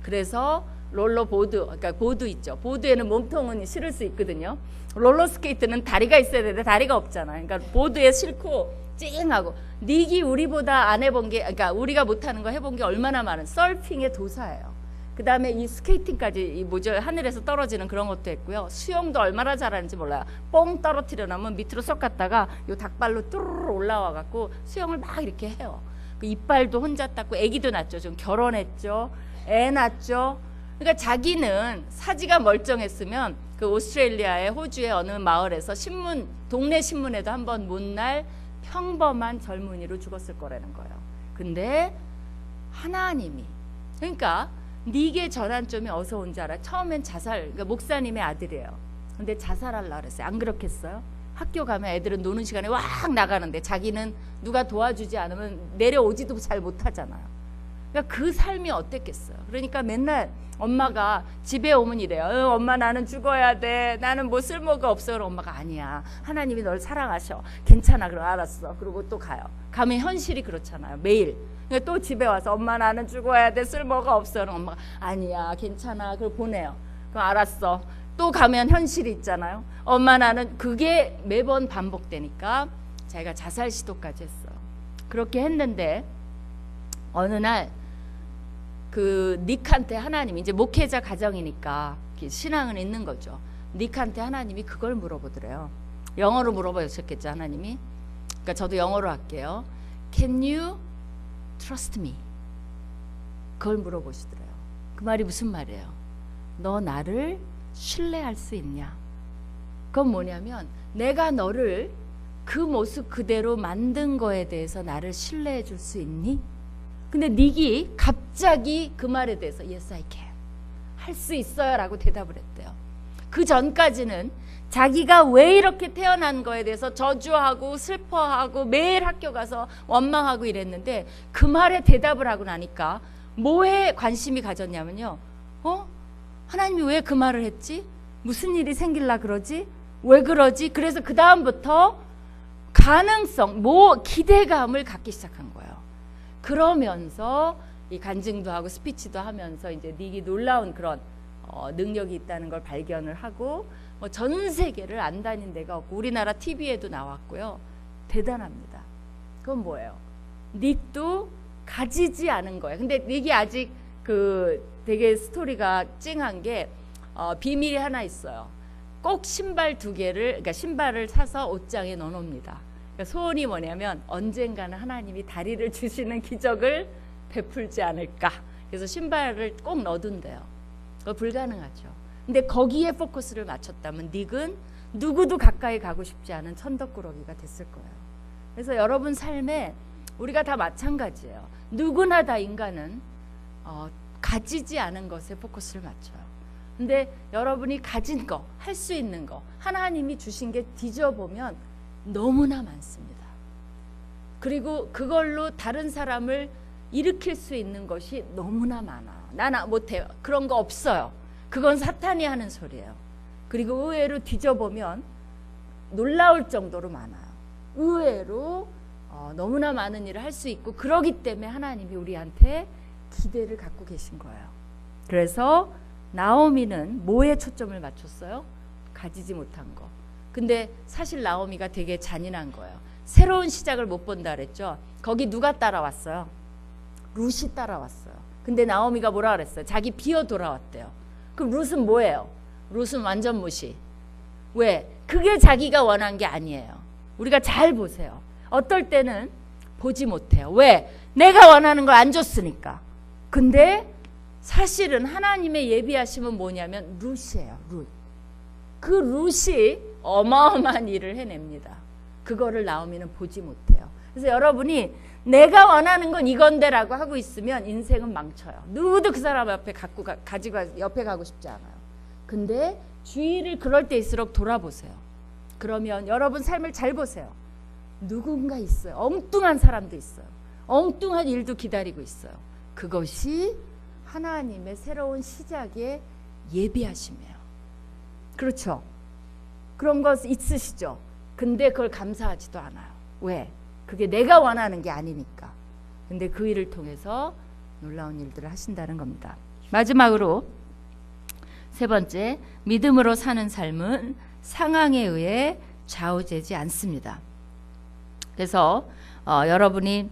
그래서 롤러보드, 그러니까 보드 있죠. 보드에는 몸통은 실을 수 있거든요. 롤러스케이트는 다리가 있어야 되는데 다리가 없잖아요. 그러니까 보드에 싣고 찡하고. 닉이 우리보다 안 해본 게, 그러니까 우리가 못하는 거 해본 게 얼마나 많은 서핑의 도사예요. 그 다음에 이 스케이팅까지 이 뭐죠, 하늘에서 떨어지는 그런 것도 했고요. 수영도 얼마나 잘하는지 몰라요. 뻥 떨어뜨려 놓으면 밑으로 쏙 갔다가 요 닭발로 뚜루루 올라와 갖고 수영을 막 이렇게 해요. 그 이빨도 혼자 닦고, 아기도 낳죠. 좀 결혼했죠. 애 낳죠. 그러니까 자기는 사지가 멀쩡했으면 그 오스트레일리아의 호주의 어느 마을에서 신문, 동네 신문에도 한번 못 날 평범한 젊은이로 죽었을 거라는 거예요. 근데 하나님이, 그러니까 닉의 전환점이 어디서 온 줄 알아? 처음엔 자살, 그러니까 목사님의 아들이에요. 근데 자살하려고 그랬어요. 안 그렇겠어요? 학교 가면 애들은 노는 시간에 확 나가는데 자기는 누가 도와주지 않으면 내려오지도 잘 못하잖아요. 그러니까 그 삶이 어땠겠어요? 그러니까 맨날 엄마가 집에 오면 이래요. 엄마 나는 죽어야 돼. 나는 뭐 쓸모가 없어. 그럼 엄마가 아니야. 하나님이 널 사랑하셔. 괜찮아. 그럼 알았어. 그리고 또 가요. 가면 현실이 그렇잖아요. 매일. 그러니까 또 집에 와서 엄마 나는 죽어야 돼. 쓸모가 없어. 그럼 엄마가 아니야. 괜찮아. 그걸 보내요. 그럼 알았어. 또 가면 현실이 있잖아요. 엄마 나는, 그게 매번 반복되니까 자기가 자살 시도까지 했어요. 그렇게 했는데 어느 날 그 닉한테 하나님이, 이제 목회자 가정이니까 신앙은 있는 거죠. 닉한테 하나님이 그걸 물어보더래요. 영어로 물어보셨겠죠, 하나님이. 그러니까 저도 영어로 할게요. Can you trust me? 그걸 물어보시더래요. 그 말이 무슨 말이에요? 너 나를 신뢰할 수 있냐? 그건 뭐냐면 내가 너를 그 모습 그대로 만든 거에 대해서 나를 신뢰해 줄 수 있니? 근데 닉이 갑자기 그 말에 대해서 Yes, I can. 할 수 있어요 라고 대답을 했대요. 그 전까지는 자기가 왜 이렇게 태어난 거에 대해서 저주하고 슬퍼하고 매일 학교 가서 원망하고 이랬는데 그 말에 대답을 하고 나니까 뭐에 관심이 가졌냐면요. 하나님이 왜 그 말을 했지? 무슨 일이 생길라 그러지? 왜 그러지? 그래서 그 다음부터 가능성, 기대감을 갖기 시작한 거예요. 그러면서 이 간증도 하고 스피치도 하면서 이제 닉이 놀라운 그런 능력이 있다는 걸 발견을 하고 전 세계를 안 다닌 데가 없고 우리나라 TV에도 나왔고요. 대단합니다. 그건 뭐예요? 닉도 가지지 않은 거예요. 근데 닉이 아직 그 되게 스토리가 찡한 게 비밀이 하나 있어요. 꼭 신발 2개를, 그러니까 신발을 사서 옷장에 넣어놓습니다. 그러니까 소원이 뭐냐면 언젠가는 하나님이 다리를 주시는 기적을 베풀지 않을까. 그래서 신발을 꼭 넣어둔대요. 그거 불가능하죠. 근데 거기에 포커스를 맞췄다면 닉은 누구도 가까이 가고 싶지 않은 천덕꾸러기가 됐을 거예요. 그래서 여러분 삶에 우리가 다 마찬가지예요. 누구나 다 인간은 가지지 않은 것에 포커스를 맞춰요. 근데 여러분이 가진 거, 할 수 있는 거, 하나님이 주신 게 뒤져보면 너무나 많습니다. 그리고 그걸로 다른 사람을 일으킬 수 있는 것이 너무나 많아요. 나는 못해요. 그런 거 없어요. 그건 사탄이 하는 소리예요. 그리고 의외로 뒤져보면 놀라울 정도로 많아요. 의외로 너무나 많은 일을 할 수 있고, 그러기 때문에 하나님이 우리한테 기대를 갖고 계신 거예요. 그래서 나오미는 뭐에 초점을 맞췄어요? 가지지 못한 거. 근데 사실 나오미가 되게 잔인한 거예요. 새로운 시작을 못 본다 그랬죠. 거기 누가 따라왔어요? 룻이 따라왔어요. 근데 나오미가 뭐라 그랬어요? 자기 비어 돌아왔대요. 그럼 룻은 뭐예요? 룻은 완전 무시. 왜? 그게 자기가 원한 게 아니에요. 우리가 잘 보세요. 어떨 때는 보지 못해요. 왜? 내가 원하는 걸 안 줬으니까. 근데 사실은 하나님의 예비하심은 뭐냐면 룻이에요. 룻. 그 룻이 어마어마한 일을 해냅니다. 그거를 나오미는 보지 못해요. 그래서 여러분이 내가 원하는 건 이건데라고 하고 있으면 인생은 망쳐요. 누구도 그 사람 옆에 가지고 옆에 가고 싶지 않아요. 근데 주의를 그럴 때일수록 돌아보세요. 그러면 여러분 삶을 잘 보세요. 누군가 있어요. 엉뚱한 사람도 있어요. 엉뚱한 일도 기다리고 있어요. 그것이 하나님의 새로운 시작의 예비하심이에요. 그렇죠? 그런 것 있으시죠? 근데 그걸 감사하지도 않아요. 왜? 그게 내가 원하는 게 아니니까. 근데 그 일을 통해서 놀라운 일들을 하신다는 겁니다. 마지막으로 세 번째, 믿음으로 사는 삶은 상황에 의해 좌우되지 않습니다. 그래서 여러분이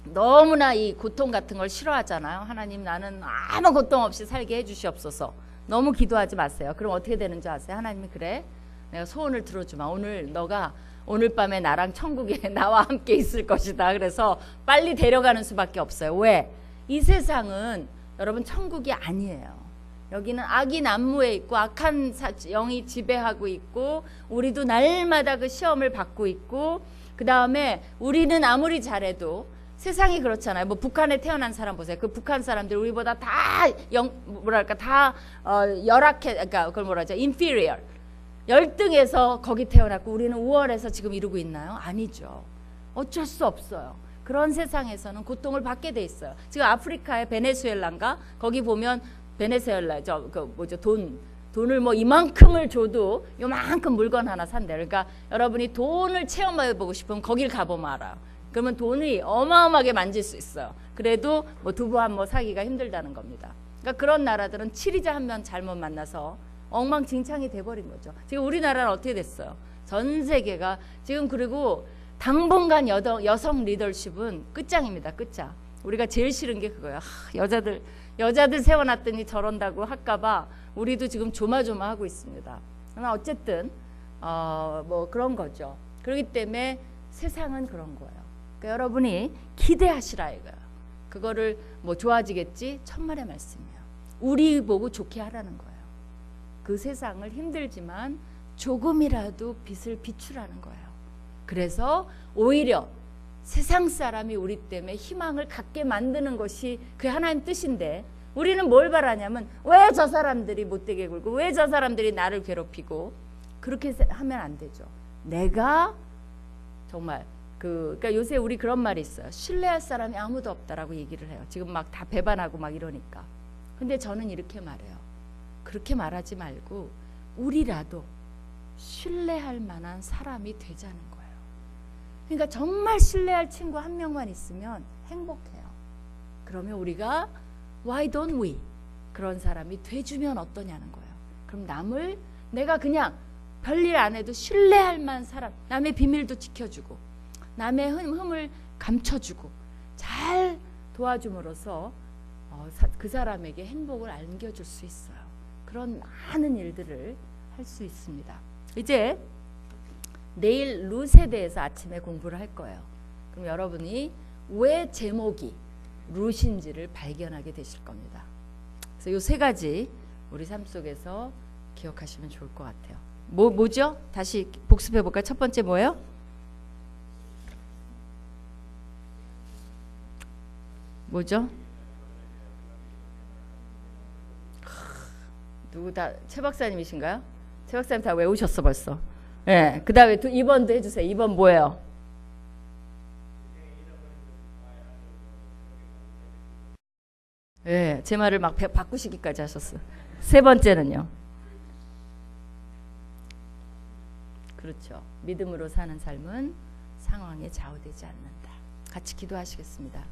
너무나 이 고통 같은 걸 싫어하잖아요. 하나님, 나는 아무 고통 없이 살게 해주시옵소서. 너무 기도하지 마세요. 그럼 어떻게 되는 줄 아세요? 하나님이 그래, 내가 소원을 들어주마. 너가 오늘 밤에 나랑 천국에 나와 함께 있을 것이다. 그래서 빨리 데려가는 수밖에 없어요. 왜? 이 세상은 여러분 천국이 아니에요. 여기는 악이 난무해 있고 악한 영이 지배하고 있고 우리도 날마다 그 시험을 받고 있고, 그 다음에 우리는 아무리 잘해도 세상이 그렇잖아요. 뭐 북한에 태어난 사람 보세요. 그 북한 사람들 우리보다 다 열악해, 그러니까 그걸 뭐라 하죠? inferior. 열등해서 거기 태어났고 우리는 우월해서 지금 이루고 있나요? 아니죠. 어쩔 수 없어요. 그런 세상에서는 고통을 받게 돼 있어요. 지금 아프리카의 베네수엘라인가? 거기 보면 베네수엘라 돈을 뭐 이만큼을 줘도 요만큼 물건 하나 산대. 그러니까 여러분이 돈을 체험해 보고 싶으면 거길 가보면 알아요. 그러면 돈이 어마어마하게 만질 수 있어요. 그래도 뭐 두부 한 모 사기가 힘들다는 겁니다. 그러니까 그런 나라들은 치리자 한 명 잘못 만나서 엉망진창이 돼버린 거죠. 지금 우리나라는 어떻게 됐어요? 전 세계가 지금, 그리고 당분간 여성 리더십은 끝장입니다. 끝장. 우리가 제일 싫은 게 그거야. 여자들 세워놨더니 저런다고 할까봐 우리도 지금 조마조마하고 있습니다. 그러나 어쨌든 뭐 그런 거죠. 그렇기 때문에 세상은 그런 거예요. 그러니까 여러분이 기대하시라 이거예요. 그거를 뭐 좋아지겠지? 천만의 말씀이에요. 우리 보고 좋게 하라는 거예요. 그 세상을 힘들지만 조금이라도 빛을 비추라는 거예요. 그래서 오히려 세상 사람이 우리 때문에 희망을 갖게 만드는 것이 그 하나님 뜻인데, 우리는 뭘 바라냐면 왜 저 사람들이 못되게 굴고 왜 저 사람들이 나를 괴롭히고, 그렇게 하면 안 되죠. 내가 정말 그러니까 요새 우리 그런 말이 있어요. 신뢰할 사람이 아무도 없다라고 얘기를 해요. 지금 막 다 배반하고 막 이러니까. 근데 저는 이렇게 말해요. 그렇게 말하지 말고 우리라도 신뢰할 만한 사람이 되자는 거예요. 그러니까 정말 신뢰할 친구 한 명만 있으면 행복해요. 그러면 우리가 why don't we? 그런 사람이 돼주면 어떠냐는 거예요. 그럼 남을 내가 그냥 별일 안 해도 신뢰할 만한 사람, 남의 비밀도 지켜주고 남의 흠을 감춰주고 잘 도와줌으로써 그 사람에게 행복을 안겨줄 수 있어요. 그런 많은 일들을 할 수 있습니다. 이제 내일 룻에 대해서 아침에 공부를 할 거예요. 그럼 여러분이 왜 제목이 룻인지를 발견하게 되실 겁니다. 그래서 이 세 가지 우리 삶 속에서 기억하시면 좋을 것 같아요. 뭐죠? 다시 복습해 볼까요? 첫 번째 뭐예요? 뭐죠? 누구 다 최 박사님이신가요? 최 박사님 다 외우셨어 벌써. 예. 그 다음에 2번도 해주세요. 2번 뭐예요? 예, 제 말을 막 바꾸시기까지 하셨어. 세 번째는요. 그렇죠. 믿음으로 사는 삶은 상황에 좌우되지 않는다. 같이 기도하시겠습니다.